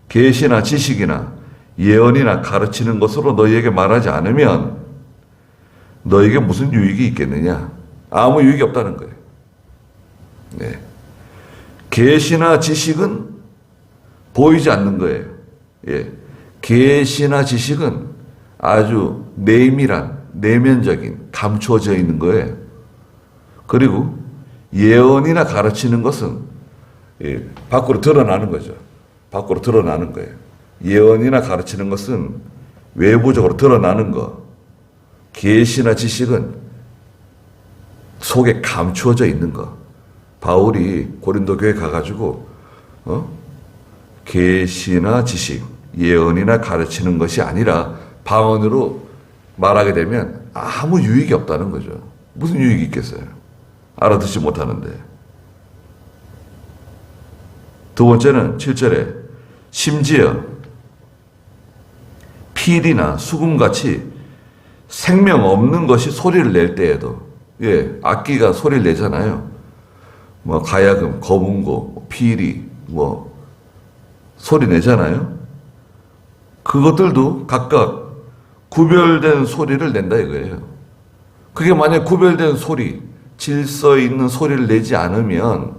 계시나 지식이나 예언이나 가르치는 것으로 너희에게 말하지 않으면 너희에게 무슨 유익이 있겠느냐? 아무 유익이 없다는 거예요. 네. 계시나 지식은 보이지 않는 거예요. 예. 계시나 지식은 아주 내밀한, 내면적인, 감추어져 있는 거예요. 그리고 예언이나 가르치는 것은 밖으로 드러나는 거죠. 밖으로 드러나는 거예요. 예언이나 가르치는 것은 외부적으로 드러나는 거. 계시나 지식은 속에 감추어져 있는 거. 바울이 고린도 교회 가가지고 계시나 지식, 예언이나 가르치는 것이 아니라 방언으로 말하게 되면 아무 유익이 없다는 거죠. 무슨 유익이 있겠어요? 알아듣지 못하는데. 두 번째는 7절에 심지어 필이나 수금같이 생명 없는 것이 소리를 낼 때에도, 예, 악기가 소리를 내잖아요. 뭐 가야금, 거문고, 필이 뭐 소리 내잖아요. 그것들도 각각 구별된 소리를 낸다 이거예요. 그게 만약 구별된 소리, 질서 있는 소리를 내지 않으면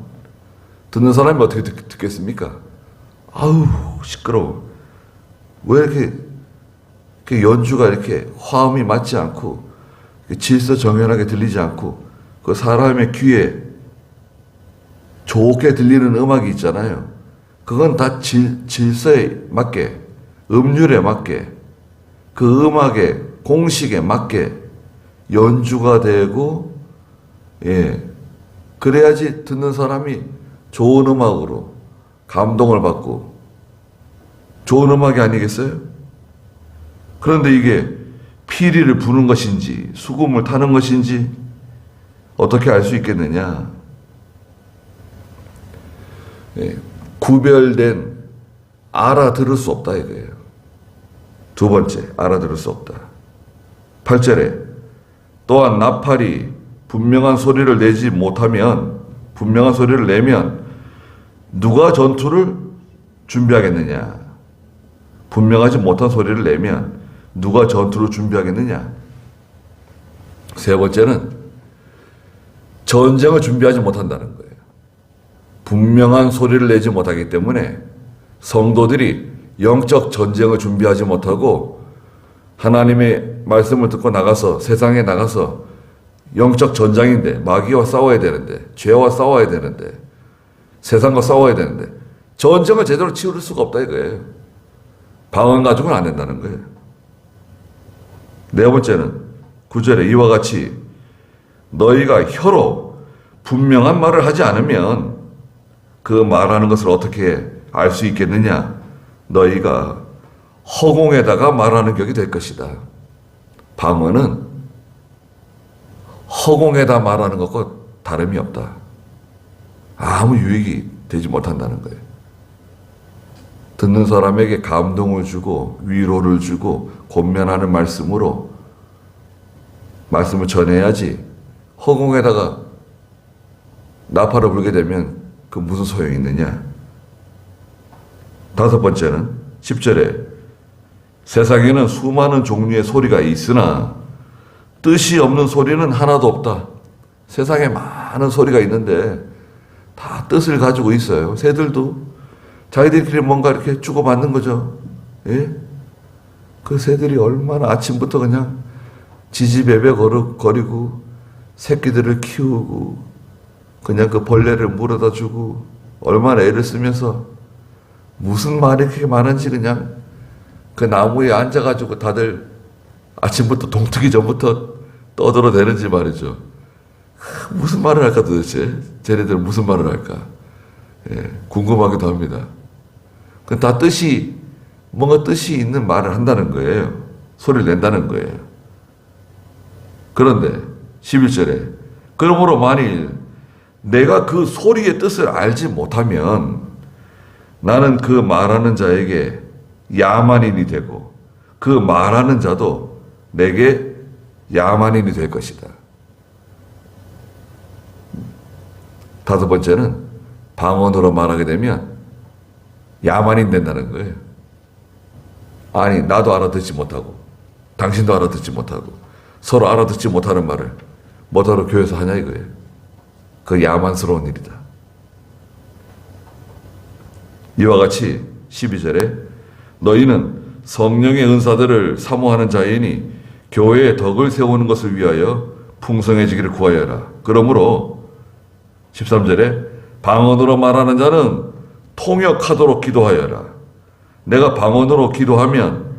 듣는 사람이 어떻게 듣겠습니까? 아우 시끄러워. 왜 이렇게 연주가 이렇게 화음이 맞지 않고 질서 정연하게 들리지 않고 그 사람의 귀에 좋게 들리는 음악이 있잖아요. 그건 다 질서에 맞게, 음률에 맞게, 그 음악의 공식에 맞게 연주가 되고, 예, 그래야지 듣는 사람이 좋은 음악으로 감동을 받고 좋은 음악이 아니겠어요? 그런데 이게 피리를 부는 것인지 수금을 타는 것인지 어떻게 알 수 있겠느냐? 예, 구별된 알아들을 수 없다 이거예요. 두 번째, 알아들을 수 없다. 8절에 또한 나팔이 분명한 소리를 내지 못하면, 분명한 소리를 내면 누가 전투를 준비하겠느냐? 분명하지 못한 소리를 내면 누가 전투를 준비하겠느냐? 세 번째는 전쟁을 준비하지 못한다는 거예요. 분명한 소리를 내지 못하기 때문에 성도들이 영적 전쟁을 준비하지 못하고 하나님의 말씀을 듣고 나가서 세상에 나가서 영적 전장인데 마귀와 싸워야 되는데 죄와 싸워야 되는데 세상과 싸워야 되는데 전쟁을 제대로 치를 수가 없다 이거예요. 방언 가지고는 안 된다는 거예요. 네 번째는 9절에 이와 같이 너희가 혀로 분명한 말을 하지 않으면 그 말하는 것을 어떻게 알 수 있겠느냐? 너희가 허공에다가 말하는 격이 될 것이다. 방언은 허공에다 말하는 것과 다름이 없다. 아무 유익이 되지 못한다는 거예요. 듣는 사람에게 감동을 주고 위로를 주고 권면하는 말씀으로 말씀을 전해야지 허공에다가 나팔을 불게 되면 그 무슨 소용이 있느냐. 다섯 번째는 10절에 세상에는 수많은 종류의 소리가 있으나 뜻이 없는 소리는 하나도 없다. 세상에 많은 소리가 있는데 다 뜻을 가지고 있어요. 새들도 자기들끼리 뭔가 이렇게 주고받는 거죠. 예? 그 새들이 얼마나 아침부터 그냥 지지배배 거리고 새끼들을 키우고 그냥 그 벌레를 물어다 주고 얼마나 애를 쓰면서 무슨 말이 그렇게 많은지 그냥 그 나무에 앉아가지고 다들 아침부터 동트기 전부터 떠들어대는지 말이죠. 무슨 말을 할까 도대체? 쟤네들은 무슨 말을 할까? 예, 궁금하기도 합니다. 그 다 뭔가 뜻이 있는 말을 한다는 거예요. 소리를 낸다는 거예요. 그런데 11절에 그러므로 만일 내가 그 소리의 뜻을 알지 못하면 나는 그 말하는 자에게 야만인이 되고 그 말하는 자도 내게 야만인이 될 것이다. 다섯 번째는 방언으로 말하게 되면 야만인 된다는 거예요. 아니 나도 알아듣지 못하고 당신도 알아듣지 못하고 서로 알아듣지 못하는 말을 뭐하러 교회에서 하냐 이거예요. 그 야만스러운 일이다. 이와 같이 12절에 너희는 성령의 은사들을 사모하는 자이니 교회의 덕을 세우는 것을 위하여 풍성해지기를 구하여라. 그러므로 13절에 방언으로 말하는 자는 통역하도록 기도하여라. 내가 방언으로 기도하면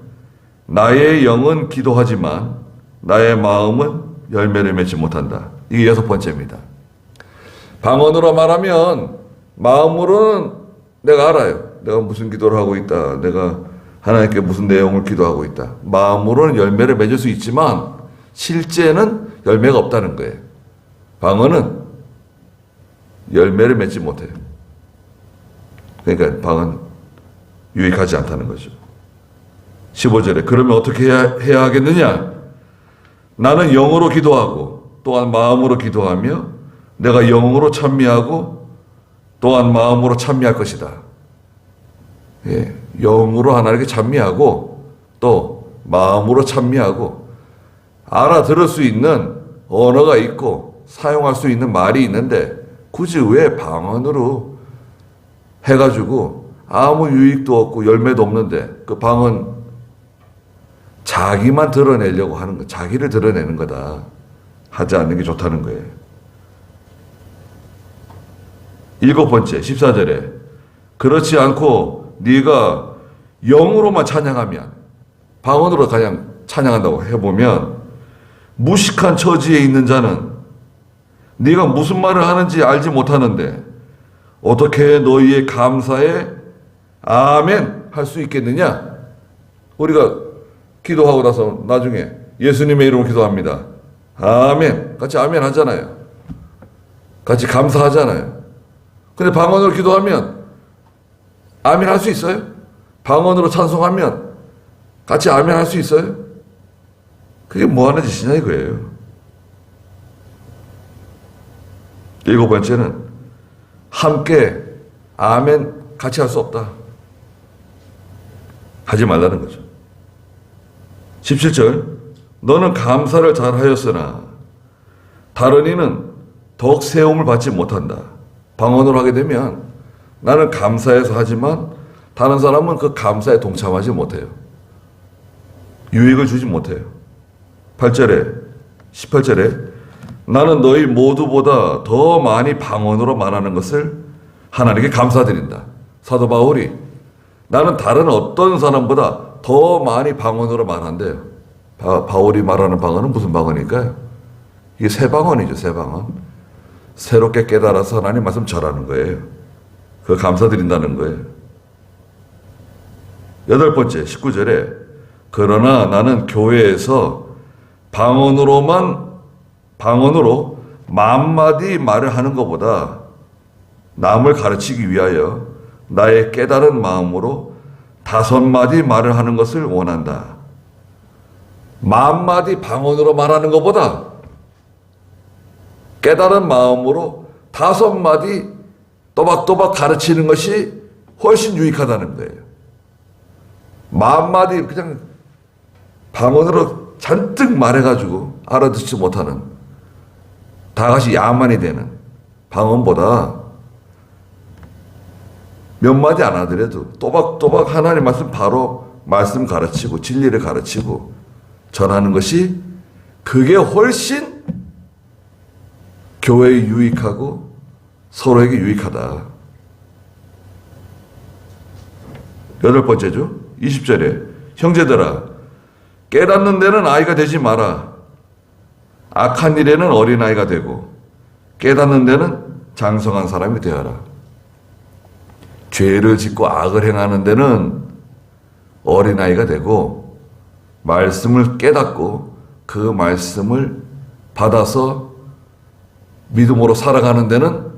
나의 영은 기도하지만 나의 마음은 열매를 맺지 못한다. 이게 여섯 번째입니다. 방언으로 말하면 마음으로는 내가 알아요. 내가 무슨 기도를 하고 있다. 내가 하나님께 무슨 내용을 기도하고 있다. 마음으로는 열매를 맺을 수 있지만 실제는 열매가 없다는 거예요. 방언은 열매를 맺지 못해요. 그러니까 방언 유익하지 않다는 거죠. 15절에 그러면 어떻게 해야 하겠느냐? 나는 영으로 기도하고 또한 마음으로 기도하며 내가 영으로 찬미하고 또한 마음으로 찬미할 것이다. 예, 영으로 하나님께 찬미하고 또 마음으로 찬미하고 알아들을 수 있는 언어가 있고 사용할 수 있는 말이 있는데 굳이 왜 방언으로 해가지고 아무 유익도 없고 열매도 없는데 그 방언 자기만 드러내려고 하는 거, 자기를 드러내는 거다. 하지 않는 게 좋다는 거예요. 일곱 번째 14절에 그렇지 않고 네가 영으로만 찬양하면 방언으로 그냥 찬양한다고 해보면 무식한 처지에 있는 자는 네가 무슨 말을 하는지 알지 못하는데 어떻게 너희의 감사에 아멘 할 수 있겠느냐? 우리가 기도하고 나서 나중에 예수님의 이름으로 기도합니다. 아멘. 같이 아멘 하잖아요. 같이 감사하잖아요. 근데 방언으로 기도하면 아멘 할 수 있어요? 방언으로 찬송하면 같이 아멘 할 수 있어요? 그게 뭐 하는 짓이냐 이거예요. 일곱 번째는 함께 아멘 같이 할 수 없다. 하지 말라는 거죠. 17절 너는 감사를 잘하였으나 다른 이는 더욱 세움을 받지 못한다. 방언으로 하게 되면 나는 감사해서 하지만 다른 사람은 그 감사에 동참하지 못해요. 유익을 주지 못해요. 18절에 나는 너희 모두보다 더 많이 방언으로 말하는 것을 하나님께 감사드린다. 사도 바울이 나는 다른 어떤 사람보다 더 많이 방언으로 말한대요. 바울이 말하는 방언은 무슨 방언일까요? 이게 새 방언이죠, 새 방언. 새롭게 깨달아서 하나님 말씀 전하는 거예요. 그 감사드린다는 거예요. 8번째, 19절에 그러나 나는 교회에서 방언으로 만마디 말을 하는 것보다 남을 가르치기 위하여 나의 깨달은 마음으로 5마디 말을 하는 것을 원한다. 만마디 방언으로 말하는 것보다 깨달은 마음으로 5마디 또박또박 가르치는 것이 훨씬 유익하다는 거예요. 만마디 그냥 방언으로 잔뜩 말해가지고 알아듣지 못하는 다 같이 야만이 되는 방언보다 몇 마디 안 하더라도 또박또박 하나님 말씀 바로 말씀 가르치고 진리를 가르치고 전하는 것이 그게 훨씬 교회에 유익하고 서로에게 유익하다. 8번째죠. 20절에 형제들아 깨닫는 데는 아이가 되지 마라. 악한 일에는 어린아이가 되고 깨닫는 데는 장성한 사람이 되어라. 죄를 짓고 악을 행하는 데는 어린아이가 되고 말씀을 깨닫고 그 말씀을 받아서 믿음으로 살아가는 데는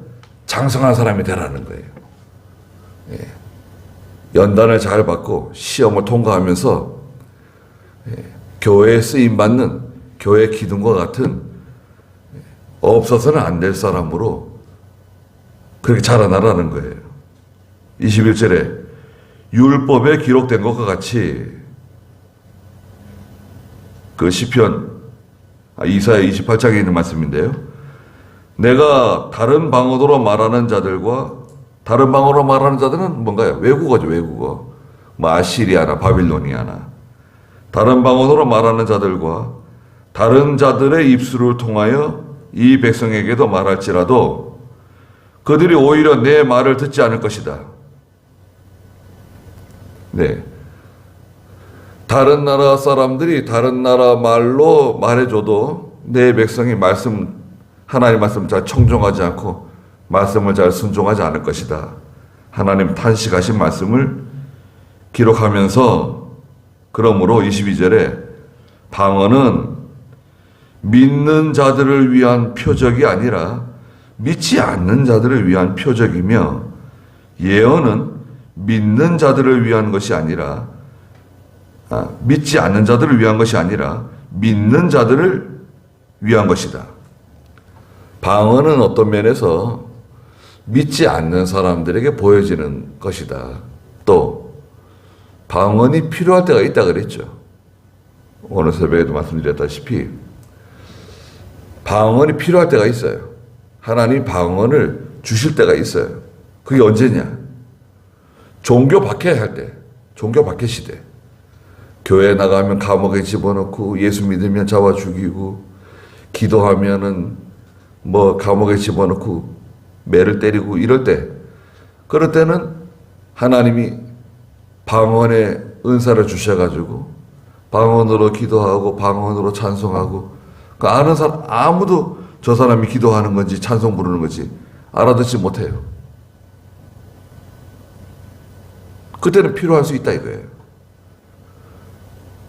장성한 사람이 되라는 거예요. 예. 연단을 잘 받고 시험을 통과하면서 교회에 쓰임받는 교회 기둥과 같은 없어서는 안 될 사람으로 그렇게 자라나라는 거예요. 21절에 율법에 기록된 것과 같이 그 시편 이사야 28장에 있는 말씀인데요. 내가 다른 방언으로 말하는 자들과 다른 방언으로 말하는 자들은 뭔가요? 외국어죠, 외국어. 뭐 아시리아나 바빌로니아나. 다른 방언으로 말하는 자들과 다른 자들의 입술을 통하여 이 백성에게도 말할지라도 그들이 오히려 내 말을 듣지 않을 것이다. 네. 다른 나라 사람들이 다른 나라 말로 말해줘도 내 백성이 하나님 말씀 잘 청종하지 않고 말씀을 잘 순종하지 않을 것이다. 하나님 탄식하신 말씀을 기록하면서 그러므로 22절에 방언은 믿는 자들을 위한 표적이 아니라 믿지 않는 자들을 위한 표적이며 예언은 믿는 자들을 위한 것이 아니라 믿지 않는 자들을 위한 것이 아니라 믿는 자들을 위한 것이다. 방언은 어떤 면에서 믿지 않는 사람들에게 보여지는 것이다. 또 방언이 필요할 때가 있다 그랬죠. 오늘 새벽에도 말씀드렸다시피 방언이 필요할 때가 있어요. 하나님 방언을 주실 때가 있어요. 그게 언제냐? 종교 박해할 때, 종교 박해 시대. 교회 나가면 감옥에 집어넣고 예수 믿으면 잡아 죽이고 기도하면은 뭐 감옥에 집어넣고 매를 때리고 이럴 때, 그럴 때는 하나님이 방언의 은사를 주셔가지고 방언으로 기도하고 방언으로 찬송하고 그 아는 사람 아무도 저 사람이 기도하는 건지 찬송 부르는 건지 알아듣지 못해요. 그때는 필요할 수 있다 이거예요.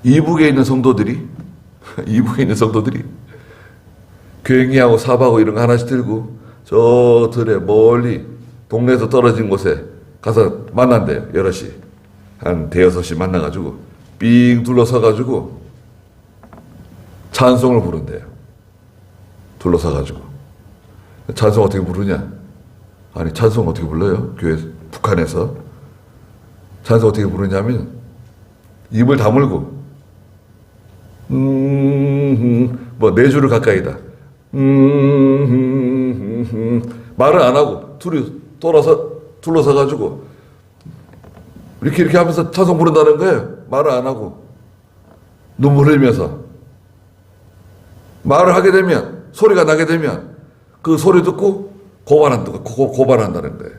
이북에 있는 성도들이 굉이하고 삽하고 이런 거 하나씩 들고 저 들에 멀리 동네에서 떨어진 곳에 가서 만난대요. 여럿이 한 대여섯이 만나가지고 삥 둘러서가지고 찬송을 부른대요. 둘러서가지고 찬송 어떻게 부르냐? 아니 찬송 어떻게 불러요? 교회 북한에서 찬송 어떻게 부르냐면 입을 다물고 뭐 4줄을 가까이다 말을 안 하고 둘이 둘러서 가지고 이렇게 하면서 찬송 부른다는 거예요. 말을 안 하고 눈물 흘리면서. 말을 하게 되면, 소리가 나게 되면 그 소리 듣고 고발한다는 거예요.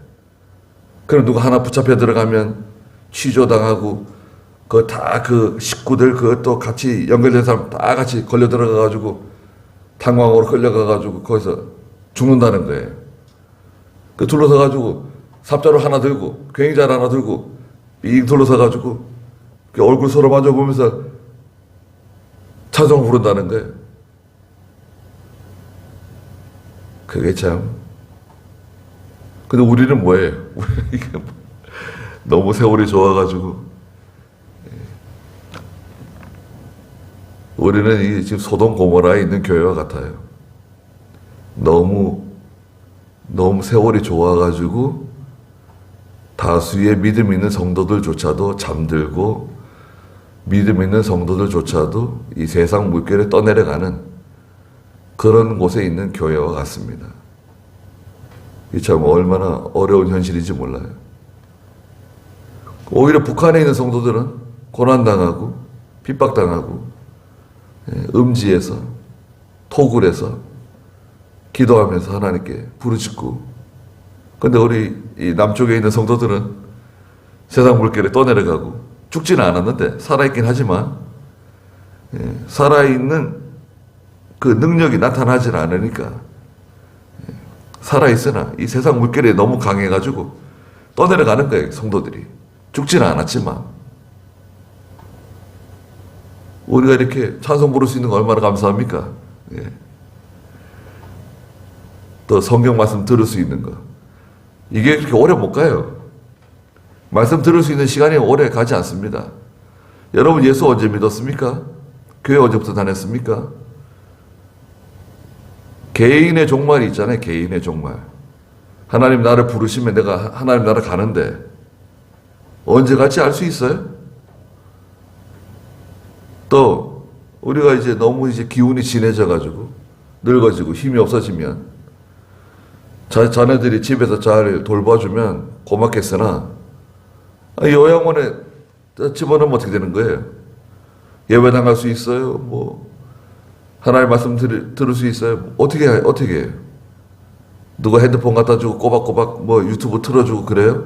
그럼 누가 하나 붙잡혀 들어가면 취조당하고 그 식구들 그것도 같이 연결된 사람 다 같이 걸려 들어가가지고 탄광으로 끌려가가지고 거기서 죽는다는 거예요. 그 둘러서가지고 삽자루 하나 들고 굉장히 하나 들고 빙 둘러서가지고 얼굴 서로 마주보면서 찬송을 부른다는 거예요. 그게 참. 근데 우리는 뭐예요? 너무 세월이 좋아가지고 우리는 이 지금 소돔 고모라에 있는 교회와 같아요. 너무 세월이 좋아가지고 다수의 믿음 있는 성도들조차도 잠들고 믿음 있는 성도들조차도 이 세상 물결에 떠내려가는 그런 곳에 있는 교회와 같습니다. 이 참 얼마나 어려운 현실인지 몰라요. 오히려 북한에 있는 성도들은 고난당하고 핍박당하고 음지에서 토굴에서 기도하면서 하나님께 부르짖고, 근데 우리 이 남쪽에 있는 성도들은 세상 물결에 떠내려가고 죽지는 않았는데 살아있긴 하지만 살아있는 그 능력이 나타나질 않으니까 살아있으나 이 세상 물결에 너무 강해가지고 떠내려가는 거예요. 성도들이 죽지는 않았지만. 우리가 이렇게 찬송 부를 수 있는 거 얼마나 감사합니까? 예. 또 성경 말씀 들을 수 있는 거, 이게 그렇게 오래 못 가요. 말씀 들을 수 있는 시간이 오래 가지 않습니다. 여러분 예수 언제 믿었습니까? 교회 언제부터 다녔습니까? 개인의 종말이 있잖아요. 개인의 종말. 하나님 나를 부르시면 내가 하나님 나라 가는데 언제 갈지 알 수 있어요? 또 우리가 이제 너무 이제 기운이 진해져가지고 늙어지고 힘이 없어지면 자녀들이 집에서 잘 돌봐주면 고맙겠으나 요양원에 집어넣으면 어떻게 되는 거예요? 예배당 갈 수 있어요? 뭐 하나님 말씀 들을 수 있어요? 어떻게 해요? 누가 핸드폰 갖다 주고 꼬박꼬박 뭐 유튜브 틀어주고 그래요?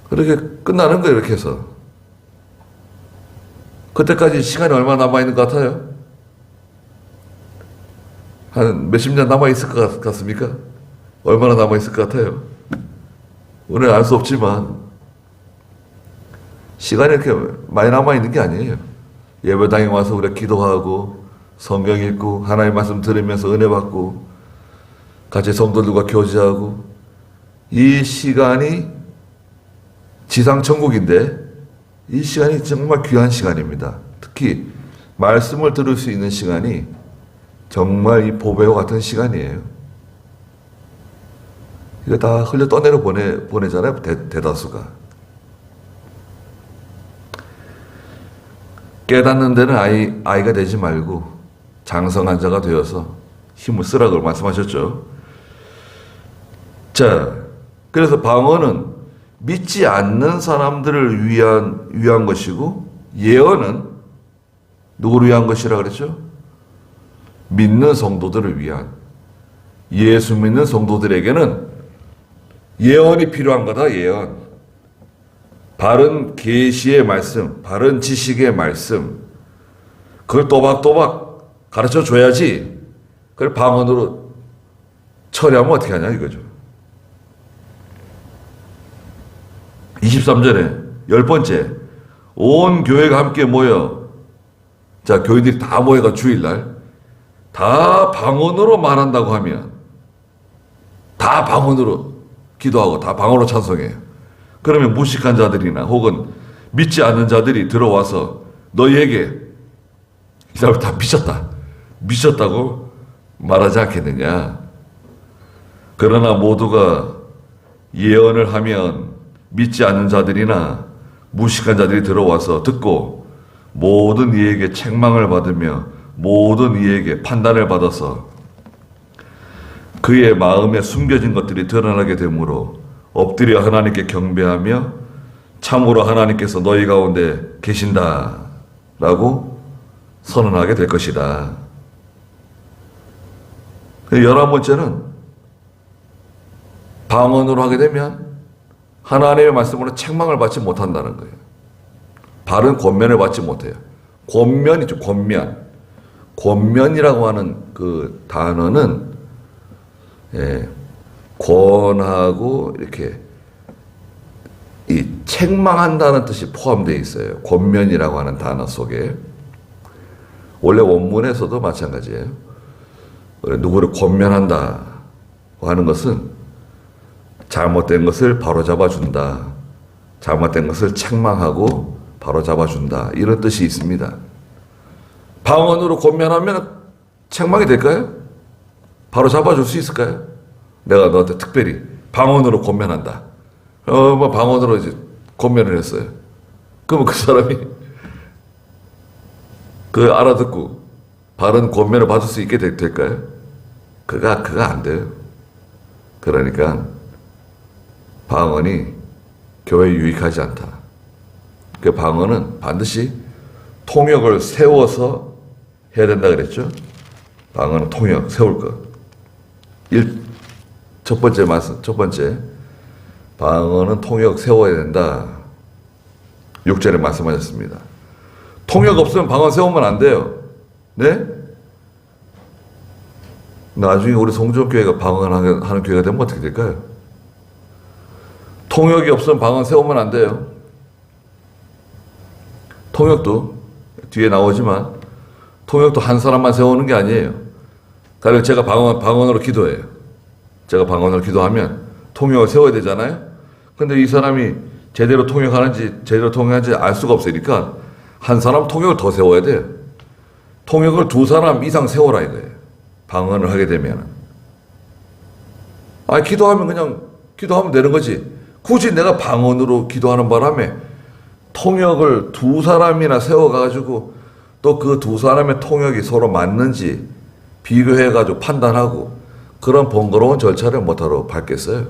그렇게 끝나는 거예요. 이렇게 해서. 그때까지 시간이 얼마나 남아있는 것 같아요? 한 몇십 년 남아있을 것 같습니까? 얼마나 남아있을 것 같아요? 우리는 알 수 없지만 시간이 이렇게 많이 남아있는 게 아니에요. 예배당에 와서 우리가 기도하고 성경 읽고 하나님 말씀 들으면서 은혜 받고 같이 성도들과 교제하고, 이 시간이 지상천국인데 이 시간이 정말 귀한 시간입니다. 특히 말씀을 들을 수 있는 시간이 정말 이 보배와 같은 시간이에요. 이거 다 흘려 떠내려 보내잖아요. 대다수가. 깨닫는 데는 아이가 되지 말고 장성한 자가 되어서 힘을 쓰라고 말씀하셨죠. 자, 그래서 방언은 믿지 않는 사람들을 위한 것이고, 예언은 누구를 위한 것이라 그랬죠? 믿는 성도들을 위한. 예수 믿는 성도들에게는 예언이 필요한 거다. 예언. 바른 계시의 말씀, 바른 지식의 말씀, 그걸 또박또박 가르쳐 줘야지. 그걸 방언으로 처리하면 어떻게 하냐 이거죠. 23절에 10번째, 온 교회가 함께 모여, 자, 교인들이 다 모여가 주일날 다 방언으로 말한다고 하면 다 방언으로 기도하고 다 방언으로 찬송해요. 그러면 무식한 자들이나 혹은 믿지 않는 자들이 들어와서 너희에게 이 사람 다 미쳤다고 말하지 않겠느냐. 그러나 모두가 예언을 하면 믿지 않는 자들이나 무식한 자들이 들어와서 듣고 모든 이에게 책망을 받으며 모든 이에게 판단을 받아서 그의 마음에 숨겨진 것들이 드러나게 되므로 엎드려 하나님께 경배하며 참으로 하나님께서 너희 가운데 계신다 라고 선언하게 될 것이다. 11번째는 방언으로 하게 되면 하나님의 말씀으로 책망을 받지 못한다는 거예요. 바른 권면을 받지 못해요. 권면이죠, 권면. 권면이라고 하는 그 단어는 권하고 이렇게 이 책망한다는 뜻이 포함되어 있어요. 권면이라고 하는 단어 속에. 원래 원문에서도 마찬가지예요. 누구를 권면한다 하는 것은 잘못된 것을 바로잡아준다. 잘못된 것을 책망하고 바로잡아준다. 이런 뜻이 있습니다. 방언으로 권면하면 책망이 될까요? 바로잡아줄 수 있을까요? 내가 너한테 특별히 방언으로 권면한다. 뭐 방언으로 이제 권면을 했어요. 그러면 그 사람이 그 알아듣고 바른 권면을 받을 수 있게 될까요? 그거 안 돼요. 그러니까 방언이 교회에 유익하지 않다. 그 방언은 반드시 통역을 세워서 해야 된다 그랬죠. 방언은 통역 세울 것. 첫 번째 방언은 통역 세워야 된다. 6절에 말씀하셨습니다. 통역 없으면 방언 세우면 안 돼요. 네? 나중에 우리 성전교회가 방언하는 교회가 되면 어떻게 될까요? 통역이 없으면 방언 세우면 안 돼요. 통역도 뒤에 나오지만 통역도 한 사람만 세우는 게 아니에요. 가령 제가 방언으로 기도해요. 제가 방언으로 기도하면 통역을 세워야 되잖아요. 근데 이 사람이 제대로 통역하는지 알 수가 없으니까 한 사람 통역을 더 세워야 돼요. 통역을 2사람 이상 세워라 이거예요. 방언을 하게 되면. 기도하면 그냥 기도하면 되는 거지. 굳이 내가 방언으로 기도하는 바람에 통역을 2사람이나 세워가지고 또 그 2사람의 통역이 서로 맞는지 비교해가지고 판단하고 그런 번거로운 절차를 못하러 밟겠어요.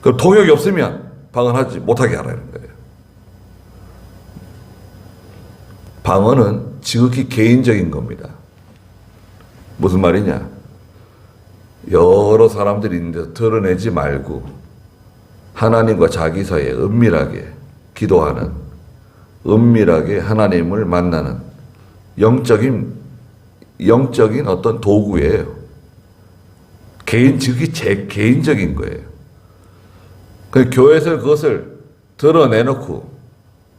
그럼 통역이 없으면 방언하지 못하게 하라는 거예요. 방언은 지극히 개인적인 겁니다. 무슨 말이냐? 여러 사람들이 있는데 드러내지 말고 하나님과 자기 사이에 은밀하게 기도하는, 은밀하게 하나님을 만나는 영적인 어떤 도구예요. 지극히 개인적인 거예요. 그 교회에서 그것을 드러내놓고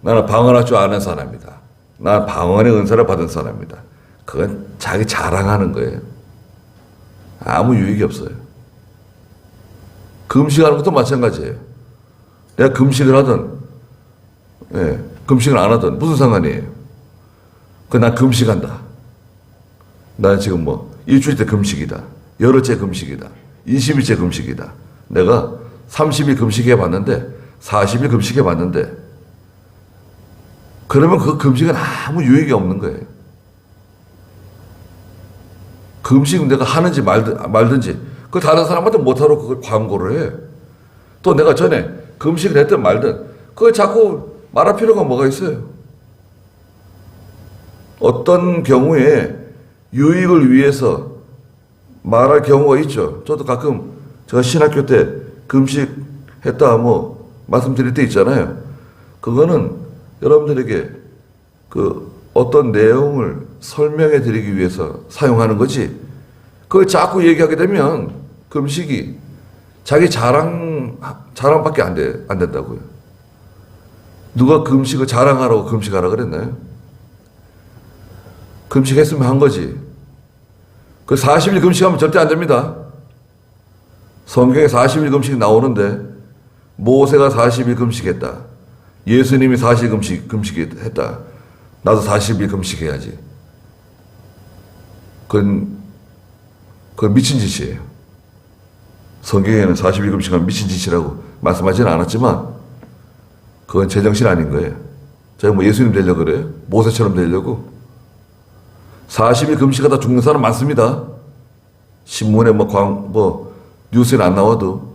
나는 방언할 줄 아는 사람이다. 나는 방언의 은사를 받은 사람이다. 그건 자기 자랑하는 거예요. 아무 유익이 없어요. 금식하는 것도 마찬가지예요. 내가 금식을 하든 금식을 안 하든 무슨 상관이에요. 난 금식한다. 나는 지금 일주일째 금식이다. 열흘째 금식이다. 20일째 금식이다. 내가 30일 금식해 봤는데 40일 금식해 봤는데 그러면 그 금식은 아무 유익이 없는 거예요. 금식은 내가 하는지 말든지 그 다른 사람한테 못하러 그걸 광고를 해. 또 내가 전에 금식을 했든 말든 그걸 자꾸 말할 필요가 뭐가 있어요. 어떤 경우에 유익을 위해서 말할 경우가 있죠. 저도 가끔 제가 신학교 때 금식했다 말씀드릴 때 있잖아요. 그거는 여러분들에게 그 어떤 내용을 설명해 드리기 위해서 사용하는 거지. 그걸 자꾸 얘기하게 되면 금식이 자기 자랑밖에 안 된다고요. 누가 금식을 자랑하라고 금식하라 그랬나요? 금식했으면 한 거지. 그 40일 금식하면 절대 안 됩니다. 성경에 40일 금식이 나오는데 모세가 40일 금식했다. 예수님이 40일 금식했다. 나도 40일 금식해야지. 그건 미친 짓이에요. 성경에는 40일 금식하면 미친 짓이라고 말씀하지는 않았지만 그건 제정신 아닌 거예요. 제가 예수님 되려고 그래요? 모세처럼 되려고? 40일 금식하다 죽는 사람 많습니다. 신문에 뉴스에 안 나와도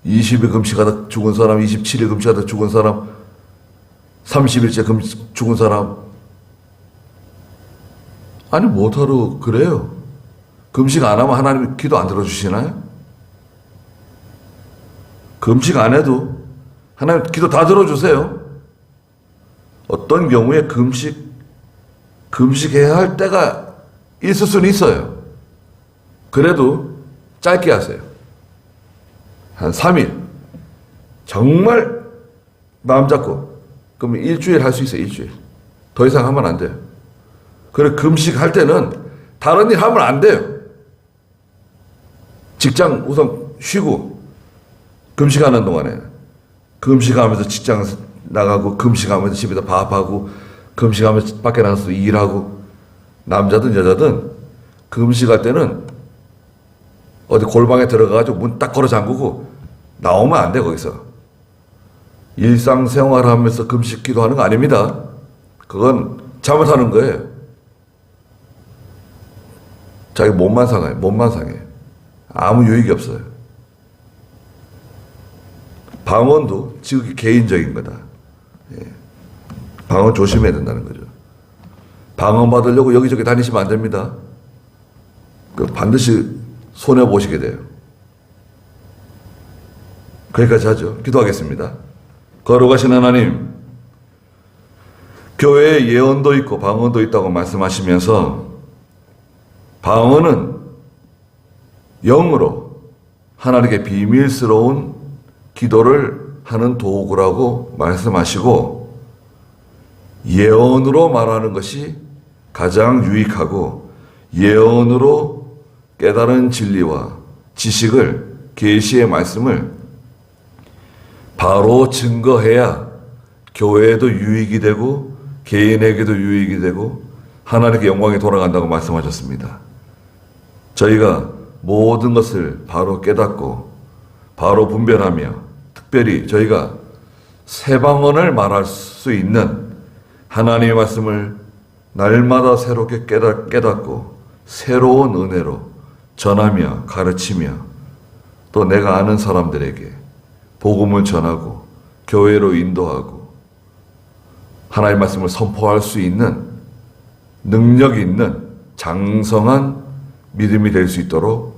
20일 금식하다 죽은 사람, 27일 금식하다 죽은 사람, 30일째 죽은 사람. 아니, 뭐하러 그래요? 금식 안 하면 하나님이 기도 안 들어주시나요? 금식 안 해도 하나님 기도 다 들어주세요. 어떤 경우에 금식해야 할 때가 있을 수는 있어요. 그래도 짧게 하세요. 한 3일. 정말 마음 잡고. 그럼 일주일 할 수 있어요, 일주일. 더 이상 하면 안 돼요. 그래, 금식할 때는 다른 일 하면 안 돼요. 직장 우선 쉬고, 금식하는 동안에. 금식하면서 직장 나가고, 금식하면서 집에서 밥하고, 금식하면서 밖에 나가서 일하고, 남자든 여자든 금식할 때는 어디 골방에 들어가가지고 문 딱 걸어 잠그고 나오면 안 돼, 거기서. 일상생활 하면서 금식 기도하는 거 아닙니다. 그건 잘못하는 거예요. 자기 몸만 상해요. 몸만 상해요. 아무 유익이 없어요. 방언도 지극히 개인적인 거다. 예. 방언 조심해야 된다는 거죠. 방언 받으려고 여기저기 다니시면 안 됩니다. 반드시 손해보시게 돼요. 거기까지 하죠. 기도하겠습니다. 거룩하신 하나님, 교회에 예언도 있고 방언도 있다고 말씀하시면서 방언은 영으로 하나님께 비밀스러운 기도를 하는 도구라고 말씀하시고 예언으로 말하는 것이 가장 유익하고 예언으로 깨달은 진리와 지식을 계시의 말씀을 바로 증거해야 교회에도 유익이 되고 개인에게도 유익이 되고 하나님께 영광이 돌아간다고 말씀하셨습니다. 저희가 모든 것을 바로 깨닫고 바로 분별하며 특별히 저희가 새 방언을 말할 수 있는 하나님의 말씀을 날마다 새롭게 깨닫고 새로운 은혜로 전하며 가르치며 또 내가 아는 사람들에게 복음을 전하고 교회로 인도하고 하나님의 말씀을 선포할 수 있는 능력 있는 장성한 믿음이 될 수 있도록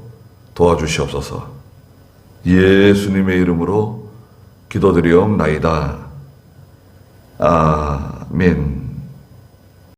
도와주시옵소서. 예수님의 이름으로 기도드리옵나이다. 아멘.